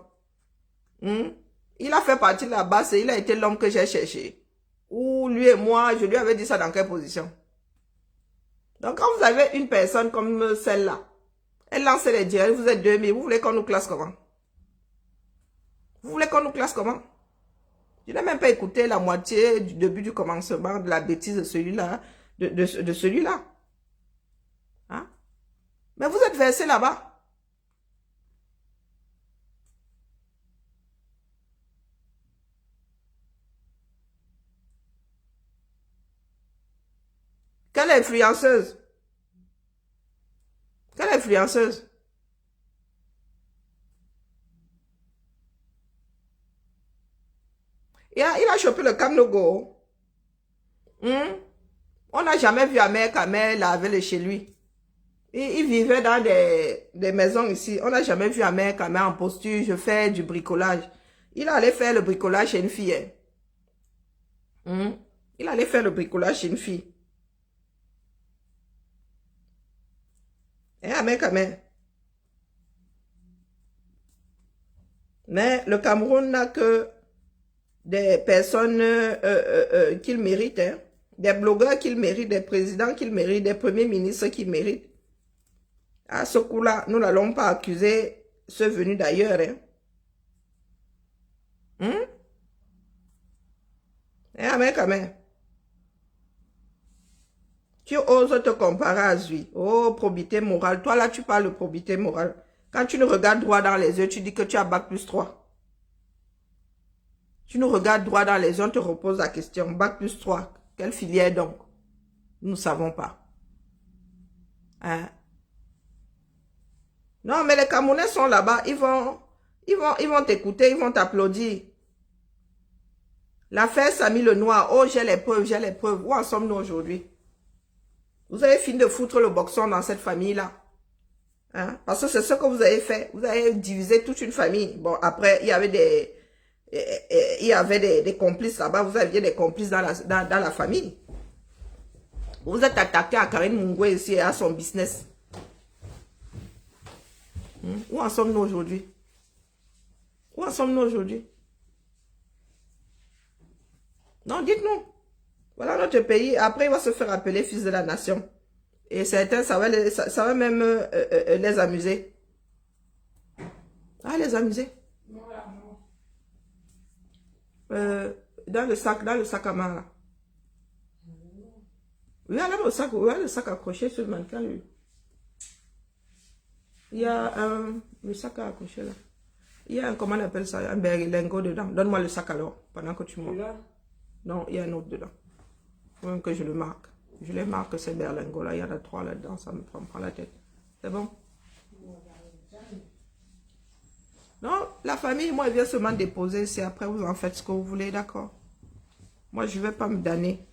Il a fait partie de la base et il a été l'homme que j'ai cherché. Ou lui et moi, je lui avais dit ça dans quelle position? Donc quand vous avez une personne comme celle-là, elle lance les directs, vous êtes 2000, vous voulez qu'on nous classe comment? Vous voulez qu'on nous classe comment? Je n'ai même pas écouté la moitié du début du commencement de la bêtise de celui-là, de celui-là. Hein? Mais vous êtes versé là-bas. Quelle influenceuse? Quelle influenceuse? Il a chopé le Kamnogo. On n'a jamais vu Ahmed Kamel laver le chez lui. Il vivait dans des maisons ici. On n'a jamais vu Ahmed Kamel en posture, je fais du bricolage. Il allait faire le bricolage chez une fille. Il allait faire le bricolage chez une fille. Ahmed Kamel. Mais le Cameroun n'a que des personnes qu'il mérite, hein. Des blogueurs qu'il mérite, des présidents qu'il mérite, des premiers ministres qu'il mérite. À ce coup-là, nous n'allons pas accuser ceux venus d'ailleurs. Mais quand même, tu oses te comparer à lui. Oh, probité morale. Toi là, tu parles de probité morale. Quand tu nous regardes droit dans les yeux, tu dis que tu as bac+3. Tu nous regardes droit dans les yeux, on te repose la question. bac+3, quelle filière donc? Nous ne savons pas. Hein? Non, mais les Camerounais sont là-bas. Ils vont t'écouter, ils vont t'applaudir. L'affaire Samy Lenoir. Oh, j'ai les preuves, j'ai les preuves. Où en sommes-nous aujourd'hui? Vous avez fini de foutre le boxon dans cette famille-là. Hein? Parce que c'est ce que vous avez fait. Vous avez divisé toute une famille. Bon, après, il y avait des complices là-bas. Vous aviez des complices dans la famille. Vous êtes attaqué à Karine Mungwe ici et à son business. Où en sommes-nous aujourd'hui? Où en sommes-nous aujourd'hui? Non, dites-nous. Voilà notre pays. Après, il va se faire appeler fils de la nation. Et certains, ça va même les amuser. Ah, les amuser. Dans le sac à main, là. Oui, là, le sac accroché sur le mannequin, lui. Il y a le sac à accrocher, là. Il y a un, comment on appelle ça, un berlingot dedans. Donne-moi le sac alors, pendant que tu montes. Non, il y a un autre dedans. Faut même que je le marque. Je les marque, ces berlingots-là. Il y en a 3 là-dedans, ça me prend la tête. C'est bon? Non, la famille, moi, elle vient seulement déposer. C'est après, vous en faites ce que vous voulez, d'accord? Moi, je ne vais pas me damner.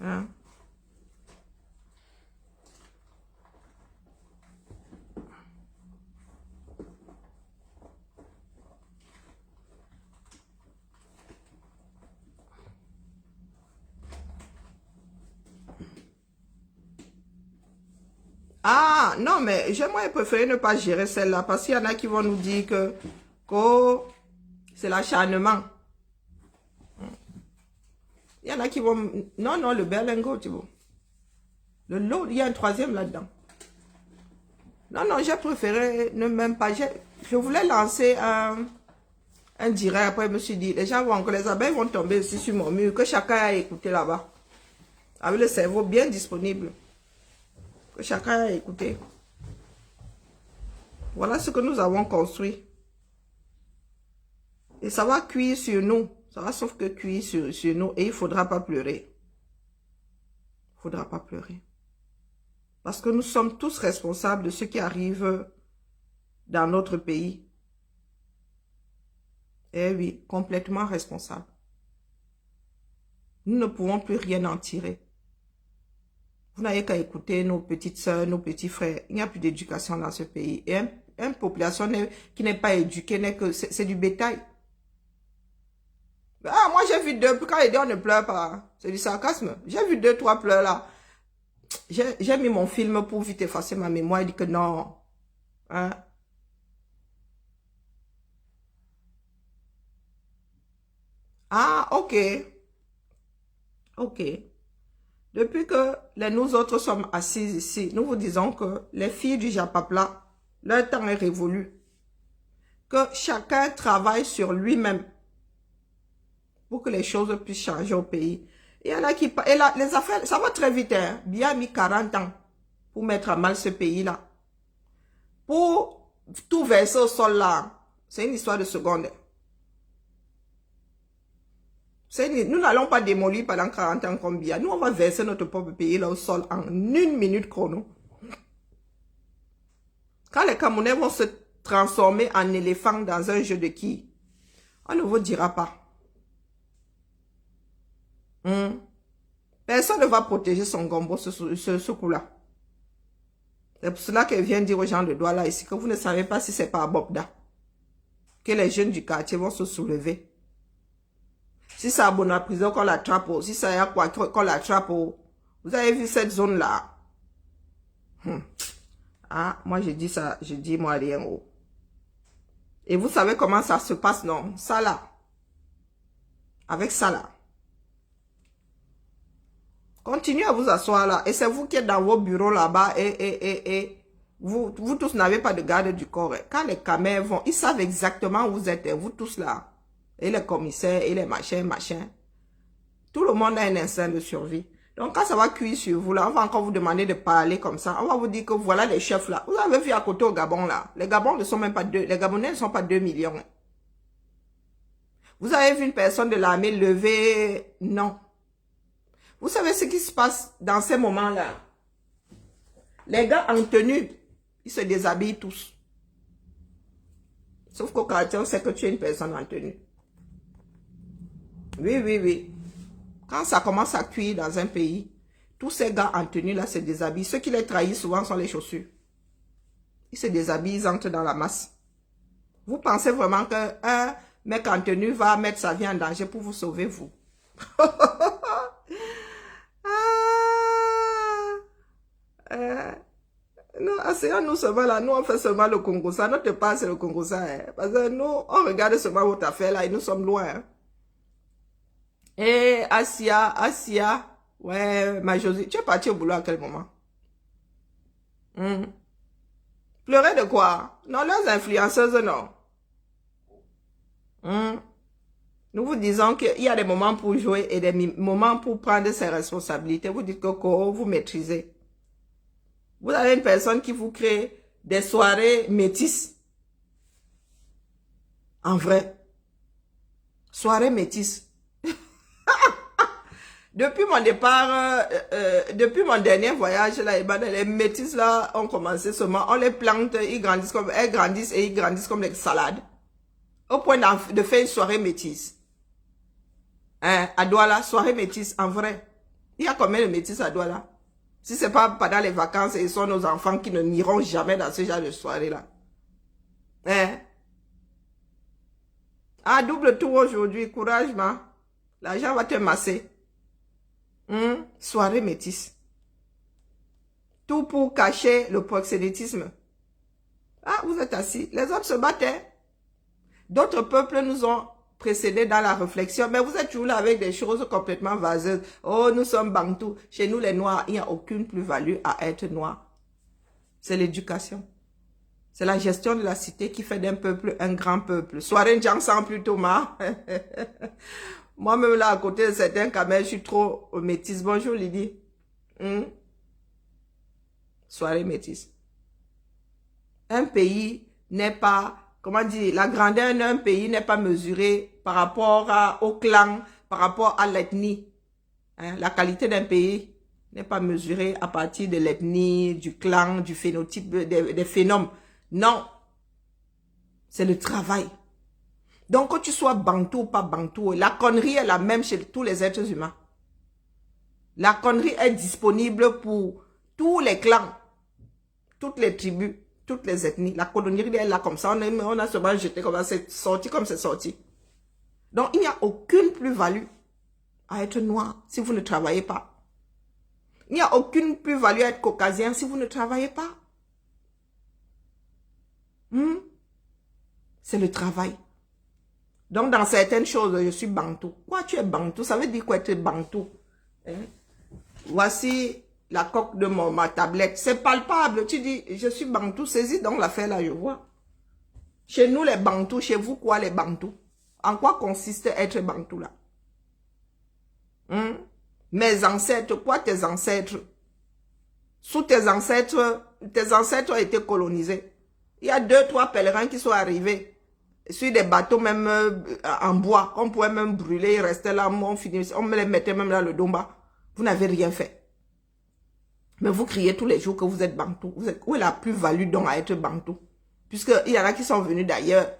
Hein? Ah, non, mais j'aimerais préférer ne pas gérer celle-là parce qu'il y en a qui vont nous dire que c'est l'acharnement. Il y en a qui vont... Non, non, le berlingot, tu vois. Le lot, il y a un troisième là-dedans. Non, non, j'ai préféré ne même pas... Je voulais lancer un direct. Après, je me suis dit, les gens vont que les abeilles vont tomber aussi sur mon mur, que chacun a écouté là-bas. Avec le cerveau bien disponible. Que chacun a écouté. Voilà ce que nous avons construit. Et ça va cuire sur nous. Ça va sauf que cuire sur nous. Et il ne faudra pas pleurer. Il ne faudra pas pleurer. Parce que nous sommes tous responsables de ce qui arrive dans notre pays. Eh oui, complètement responsables. Nous ne pouvons plus rien en tirer. Vous n'avez qu'à écouter nos petites soeurs, nos petits frères. Il n'y a plus d'éducation dans ce pays. Et une population qui n'est pas éduquée, c'est du bétail. Ah, moi j'ai vu 2, quand il dit on ne pleure pas, c'est du sarcasme. J'ai vu 2, 3 pleurs là. J'ai mis mon film pour vite effacer ma mémoire. Il dit que non. Hein? Ah, ok. Ok. Depuis que nous autres sommes assises ici, nous vous disons que les filles du Japapla, leur temps est révolu. Que chacun travaille sur lui-même pour que les choses puissent changer au pays. Il y en a qui... Et là, les affaires, ça va très vite, hein. Bien mis 40 ans pour mettre à mal ce pays-là. Pour tout verser au sol là, c'est une histoire de seconde. Nous n'allons pas démolir pendant 40 ans comme bien. Nous, on va verser notre propre pays là au sol en 1 minute chrono. Quand les Camerounais vont se transformer en éléphants dans un jeu de qui, on ne vous dira pas. Personne ne va protéger son gombo ce coup-là. C'est pour cela qu'elle vient dire aux gens de Douala ici que vous ne savez pas si c'est pas à Bobda que les jeunes du quartier vont se soulever. Si c'est à Bonaprison qu'on l'attrape, si c'est à quoi qu'on l'attrape, vous avez vu cette zone-là. Ah, moi je dis ça, je dis moi rien. Et vous savez comment ça se passe, non? Ça là. Avec ça là. Continuez à vous asseoir là. Et c'est vous qui êtes dans vos bureaux là-bas et vous tous n'avez pas de garde du corps. Quand les caméras vont, ils savent exactement où vous êtes, vous tous là. Et les commissaires, et les machins. Tout le monde a un instinct de survie. Donc quand ça va cuire sur vous là, on va encore vous demander de parler comme ça. On va vous dire que voilà les chefs là. Vous avez vu à côté au Gabon là. Les Gabons ne sont même pas les Gabonais ne sont pas 2 millions. Vous avez vu une personne de l'armée lever? Non. Vous savez ce qui se passe dans ces moments-là? Les gars en tenue, ils se déshabillent tous. Sauf qu'au quartier, on sait que tu es une personne en tenue. Oui. Quand ça commence à cuire dans un pays, tous ces gars en tenue là se déshabillent. Ceux qui les trahissent souvent sont les chaussures. Ils se déshabillent, ils entrent dans la masse. Vous pensez vraiment qu'un mec en tenue va mettre sa vie en danger pour vous sauver, vous? Non, asseyons-nous seulement là, nous on fait seulement le Congo, ça, notre part c'est le Congo, ça, hein. Parce que nous, on regarde seulement votre affaire là et nous sommes loin. Hein. Et Asia, ouais, ma Josie, tu es parti au boulot à quel moment? Pleurer de quoi? Non, leurs influenceuses, non. Nous vous disons qu'il y a des moments pour jouer et des moments pour prendre ses responsabilités. Vous dites que vous maîtrisez. Vous avez une personne qui vous crée des soirées métisses. En vrai. Soirée métisse. Depuis mon départ, depuis mon dernier voyage là, les métisses là ont commencé seulement. On les plante, elles grandissent et ils grandissent comme des salades. Au point de faire une soirée métisse. Hein, à Douala, soirée métisse, en vrai. Il y a combien de métisses à Douala? Si c'est pas pendant les vacances, et ce sont nos enfants qui ne n'iront jamais dans ce genre de soirée-là. Hein? Ah, double tour aujourd'hui, courage, ma. L'argent va te masser. Soirée métisse. Tout pour cacher le proxénétisme. Ah, vous êtes assis. Les autres se battaient. D'autres peuples nous ont précédés dans la réflexion, mais vous êtes toujours là avec des choses complètement vaseuses. Oh, nous sommes bantous. Chez nous, les noirs, il n'y a aucune plus-value à être noir. C'est l'éducation. C'est la gestion de la cité qui fait d'un peuple un grand peuple. Soirée Jansan plutôt, ma. Moi-même là, à côté de certains camels, je suis trop métisse. Bonjour, Lydie. Soirée métisse. Un pays n'est pas, comment dire, la grandeur d'un pays n'est pas mesurée par rapport au clan, par rapport à l'ethnie. Hein? La qualité d'un pays n'est pas mesurée à partir de l'ethnie, du clan, du phénotype, des phénomènes. Non. C'est le travail. Donc, que tu sois bantou ou pas bantou, la connerie est la même chez tous les êtres humains. La connerie est disponible pour tous les clans, toutes les tribus, toutes les ethnies. La connerie est là comme ça. On a seulement jeté comme ça, c'est sorti comme c'est sorti. Donc, il n'y a aucune plus-value à être noir si vous ne travaillez pas. Il n'y a aucune plus-value à être caucasien si vous ne travaillez pas. C'est le travail. Donc, dans certaines choses, je suis bantou. Quoi, tu es bantou? Ça veut dire quoi être bantou? Hein? Voici la coque de ma tablette. C'est palpable. Tu dis, je suis bantou. Saisis donc l'affaire là, je vois. Chez nous, les bantous. Chez vous, quoi, les bantous? En quoi consiste être bantou là? Mes ancêtres, quoi tes ancêtres? Sous tes ancêtres ont été colonisés. Il y a 2-3 pèlerins qui sont arrivés. Sur des bateaux même en bois, on pouvait même brûler, ils restaient là, on me les mettait même là le domba. Vous n'avez rien fait. Mais vous criez tous les jours que vous êtes bantou. Où est la plus-value donc à être bantou? Puisqu'il y en a qui sont venus d'ailleurs.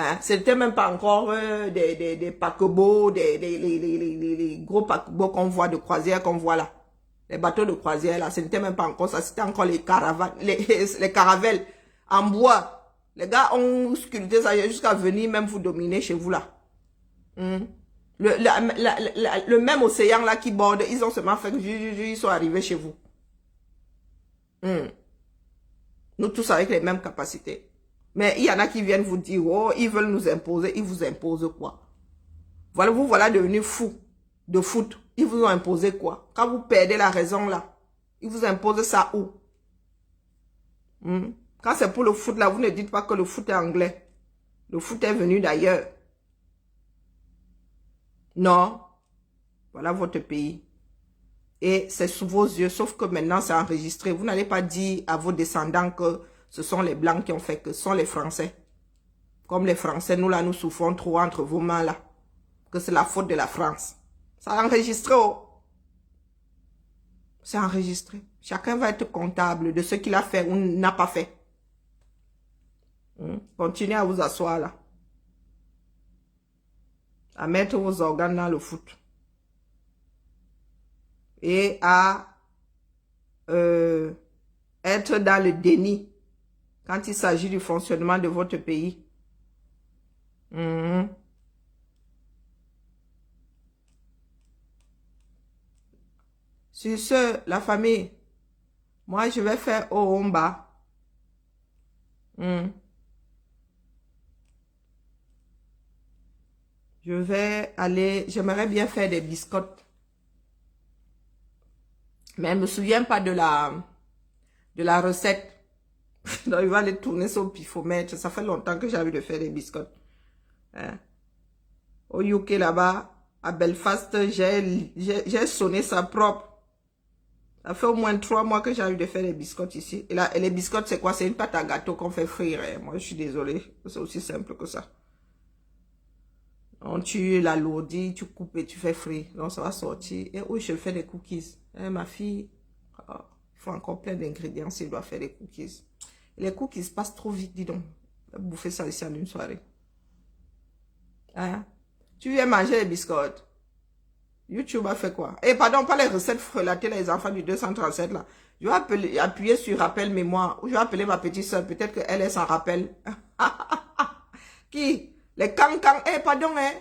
Hein? C'était même pas encore des paquebots, les gros paquebots qu'on voit de croisière qu'on voit là. Les bateaux de croisière là, ce n'était même pas encore ça. C'était encore les caravanes, les caravelles en bois. Les gars ont sculpté ça jusqu'à venir même vous dominer chez vous là. Hmm. Le même océan là qui borde, ils ont seulement fait que ils sont arrivés chez vous. Hmm. Nous tous avec les mêmes capacités. Mais il y en a qui viennent vous dire, oh, ils veulent nous imposer. Ils vous imposent quoi? Voilà, vous voilà devenus fous de foot. Ils vous ont imposé quoi? Quand vous perdez la raison là, ils vous imposent ça où? Hmm? Quand c'est pour le foot là, vous ne dites pas que le foot est anglais. Le foot est venu d'ailleurs. Non. Voilà votre pays. Et c'est sous vos yeux, sauf que maintenant c'est enregistré. Vous n'allez pas dire à vos descendants que ce sont les Blancs qui ont fait, que ce sont les Français. Comme les Français, nous là, nous souffrons trop entre vos mains là. Que c'est la faute de la France. C'est enregistré, oh. C'est enregistré. Chacun va être comptable de ce qu'il a fait ou n'a pas fait. Continuez à vous asseoir là. À mettre vos organes dans le foot. Et à être dans le déni quand il s'agit du fonctionnement de votre pays. Sur ce, la famille, moi je vais faire Oomba. Je vais aller, j'aimerais bien faire des biscottes. Mais elle ne me souvient pas de la recette. Donc, il va aller tourner son pifomètre. Ça fait longtemps que j'ai envie de faire des biscottes. Hein? Au UK, là-bas, à Belfast, j'ai sonné ça propre. Ça fait au moins 3 mois que j'ai envie de faire des biscottes ici. Et, là, et les biscottes, c'est quoi? C'est une pâte à gâteau qu'on fait frire. Hein? Moi, je suis désolée. C'est aussi simple que ça. Donc, tu l'alourdis, tu coupes et tu fais frire. Donc, ça va sortir. Et oui, je fais des cookies. Et ma fille, il faut encore plein d'ingrédients s'il doit faire des cookies. Et les cookies passent trop vite, dis donc. Bouffer ça ici en une soirée. Hein? Tu viens manger les biscottes. YouTube a fait quoi? Et pardon, pas les recettes frelatées, les enfants du 237 là. Je vais appuyer sur rappel mémoire. Ou je vais appeler ma petite soeur. Peut-être qu'elle s'en rappelle. Qui? Les cancans. Eh, pardon, hein.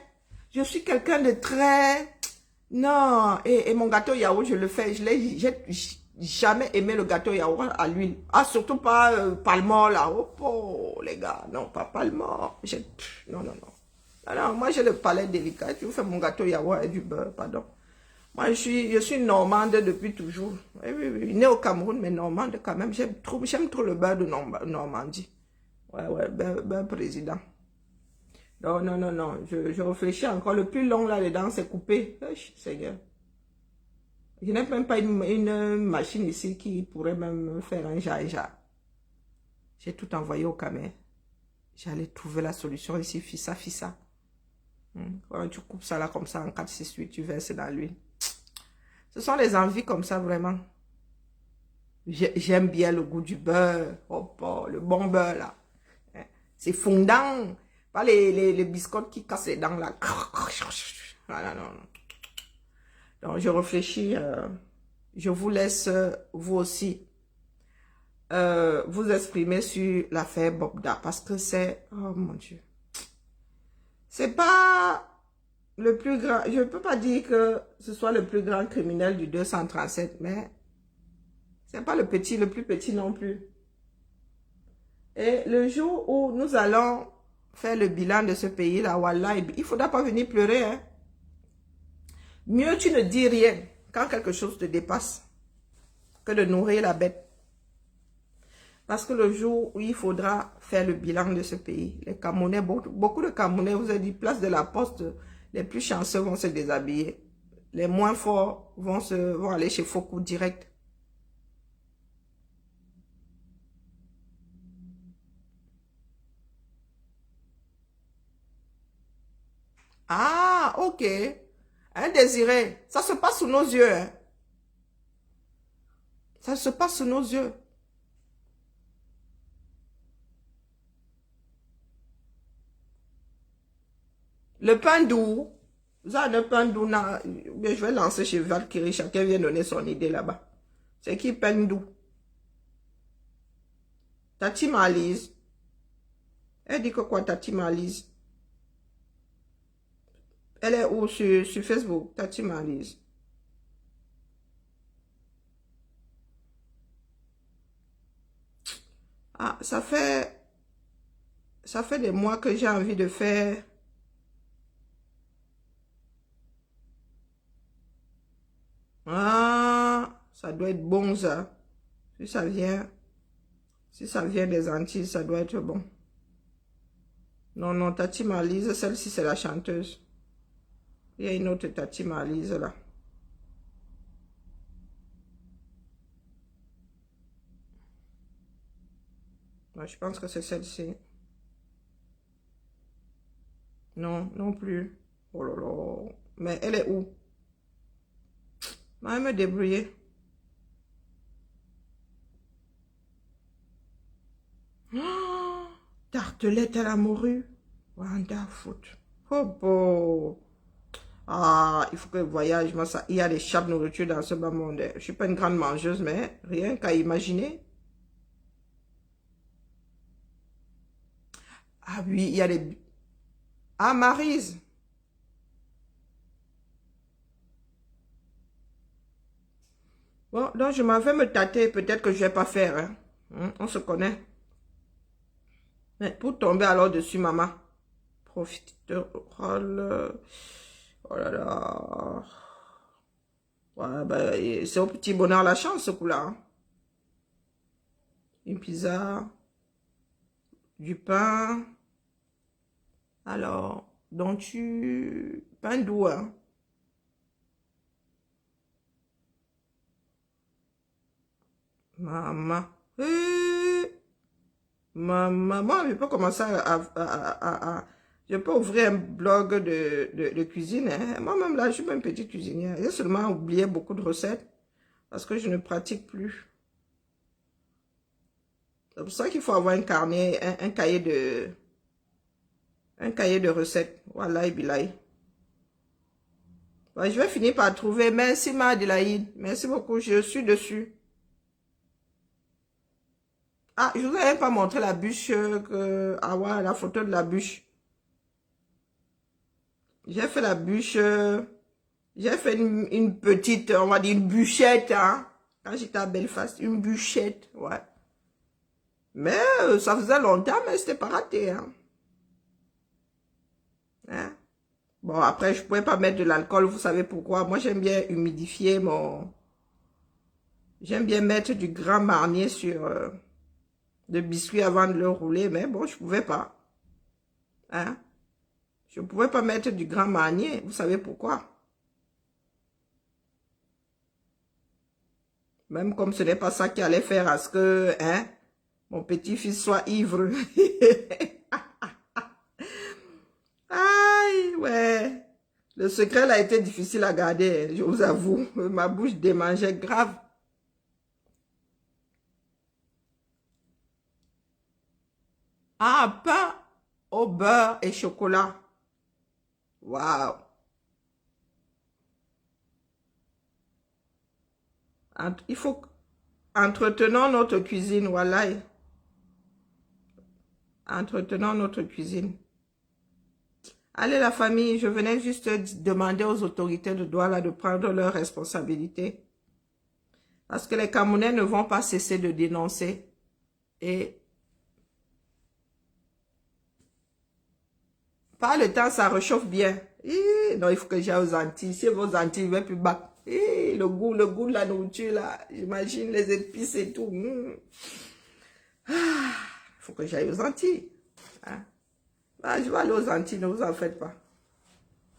Je suis quelqu'un de très... Non. Et mon gâteau yaourt, je le fais. J'ai jamais aimé le gâteau yaourt à l'huile. Ah, surtout pas Palmor là. Oh, les gars. Non, pas Palmor. Non, non, non. Alors, moi, j'ai le palais délicat. Je vous fais mon gâteau yaourt et du beurre, pardon. Moi, je suis normande depuis toujours. Oui, oui, oui. Née au Cameroun, mais normande quand même. J'aime trop le beurre de Normandie. Ouais, beurre président. Non, non, non, non. Je réfléchis encore. Le plus long là-dedans, c'est coupé. Seigneur. Je n'ai même pas une machine ici qui pourrait même faire un jar. J'ai tout envoyé au Cameroun. J'allais trouver la solution ici, fissa. Quand tu coupes ça là comme ça en 4, 6, 8, tu verses dans l'huile. Ce sont les envies comme ça vraiment. J'aime bien le goût du beurre. Oh, le bon beurre là. C'est fondant. Pas les biscottes qui cassent les dents là. Voilà, non. Donc je réfléchis. Je vous laisse vous aussi vous exprimer sur l'affaire Bobda. Parce que c'est... Oh mon Dieu. C'est pas le plus grand, je ne peux pas dire que ce soit le plus grand criminel du 237, mais c'est pas le plus petit non plus. Et le jour où nous allons faire le bilan de ce pays-là, wallah, il ne faudra pas venir pleurer. Hein. Mieux tu ne dis rien quand quelque chose te dépasse que de nourrir la bête. Parce que le jour où il faudra faire le bilan de ce pays, les Camerounais, beaucoup de Camerounais, vous avez dit, place de la poste, les plus chanceux vont se déshabiller. Les moins forts vont aller chez Foucault direct. Ah, ok. Indésiré. Ça se passe sous nos yeux. Hein. Ça se passe sous nos yeux. Le pain doux. Vous avez un pain doux. Je vais lancer chez Valkyrie. Chacun vient donner son idée là-bas. C'est qui pain doux? Tati Malise. Elle dit que quoi, Tati Malise? Elle est où sur Facebook? Tati Malise. Ah, ça fait des mois que j'ai envie de faire. Ah, ça doit être bon ça. Si ça vient des Antilles, ça doit être bon. Non, non, Tati Malise, celle-ci c'est la chanteuse. Il y a une autre Tati Malise là. Moi, je pense que c'est celle-ci. Non, non plus. Oh là là. Mais elle est où? Je vais me débrouiller. Oh, tartelette à la morue. Wonderful. Oh bon. Ah, il faut que je voyage. Moi, ça, il y a des chats de nourriture dans ce bas monde. Je ne suis pas une grande mangeuse, mais rien qu'à imaginer. Ah oui, il y a des... Ah, Maryse. Bon, donc je m'en vais me tâter. Peut-être que je ne vais pas faire. Hein. On se connaît. Mais pour tomber alors dessus, maman. Profiterole. Oh là là. Ouais, ben, c'est au petit bonheur la chance, ce coup-là. Hein. Une pizza. Du pain. Alors, donc pain doux, hein. Maman. Maman, je peux commencer je peux ouvrir un blog de cuisine. Hein. Moi-même, là, je suis pas une petite cuisinière. J'ai seulement oublié beaucoup de recettes parce que je ne pratique plus. C'est pour ça qu'il faut avoir un carnet, un cahier de recettes. Voilà, bilaï. Ouais, je vais finir par trouver. Merci, ma Adélaïde. Merci beaucoup. Je suis dessus. Ah, je vous avais pas montré la bûche. Ah ouais, la photo de la bûche. J'ai fait la bûche. J'ai fait une petite, on va dire une bûchette. Hein, quand j'étais à Belfast. Une bûchette. Ouais. Mais ça faisait longtemps, mais c'était pas raté. Hein. Hein? Bon, après, je pouvais pas mettre de l'alcool. Vous savez pourquoi? Moi, j'aime bien humidifier mon... J'aime bien mettre du Grand Marnier sur le biscuit avant de le rouler. Mais bon, je pouvais pas. Hein? Je ne pouvais pas mettre du Grand Marnier. Vous savez pourquoi? Même comme ce n'est pas ça qui allait faire à ce que hein, mon petit-fils soit ivre. Aïe, ouais. Le secret là, a été difficile à garder, je vous avoue. Ma bouche démangeait grave. Ah, pain au beurre et chocolat. Waouh. Il faut entretenons notre cuisine, voilà. Entretenons notre cuisine. Allez la famille, je venais juste demander aux autorités de Douala de prendre leurs responsabilités. Parce que les Camerounais ne vont pas cesser de dénoncer. Et par le temps, ça réchauffe bien. Non, il faut que j'aille aux Antilles. Si vos Antilles, je vais plus bas. Le goût de la nourriture, là. J'imagine les épices et tout. Il faut que j'aille aux Antilles. Hein? Bah, je vais aller aux Antilles, ne vous en faites pas.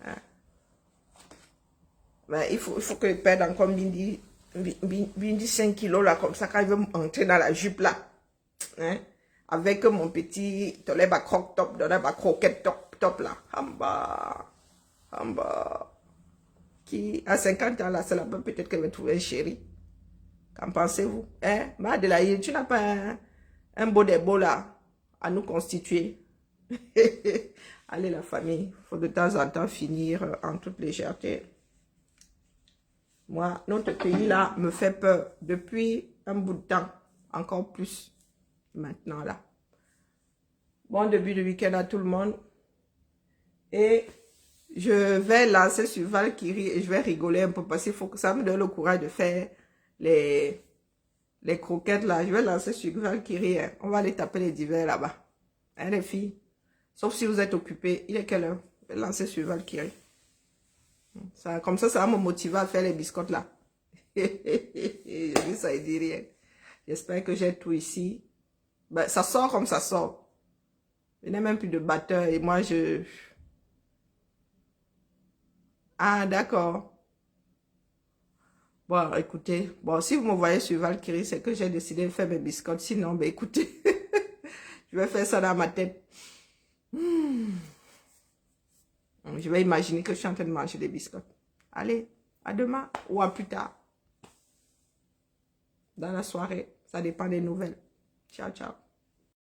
Hein? Mais il faut que je perde encore Bindi 5 kilos, là, comme ça, quand je vais entrer dans la jupe, là. Hein? Avec mon petit toleba croque top, toleba croquette top, là. Hamba. Qui, à 50 ans, là, c'est là-bas, peut-être qu'elle va trouver un chéri. Qu'en pensez-vous? Hein? Madeleine, tu n'as pas un beau débat, là, à nous constituer. Allez, la famille, il faut de temps en temps finir en toute légèreté. Moi, notre pays là me fait peur depuis un bout de temps, encore plus maintenant là. Bon début de week-end à tout le monde. Et je vais lancer sur Valkyrie et je vais rigoler un peu parce qu'il faut que ça me donne le courage de faire les croquettes là. Je vais lancer sur Valkyrie. Hein. On va aller taper les divers là-bas. Hein les filles? Sauf si vous êtes occupés. Il est quelle heure? Je vais lancer sur Valkyrie. Ça, comme ça va me motiver à faire les biscottes là. Je dis ça, il dit rien. J'espère que j'ai tout ici. Ben, ça sort comme ça sort. Il n'y a même plus de batteur et moi je... Ah, d'accord. Bon, écoutez. Bon, si vous me voyez sur Valkyrie, c'est que j'ai décidé de faire mes biscottes. Sinon, ben écoutez, je vais faire ça dans ma tête. Je vais imaginer que je suis en train de manger des biscottes. Allez, à demain ou à plus tard. Dans la soirée, ça dépend des nouvelles. Ciao, ciao.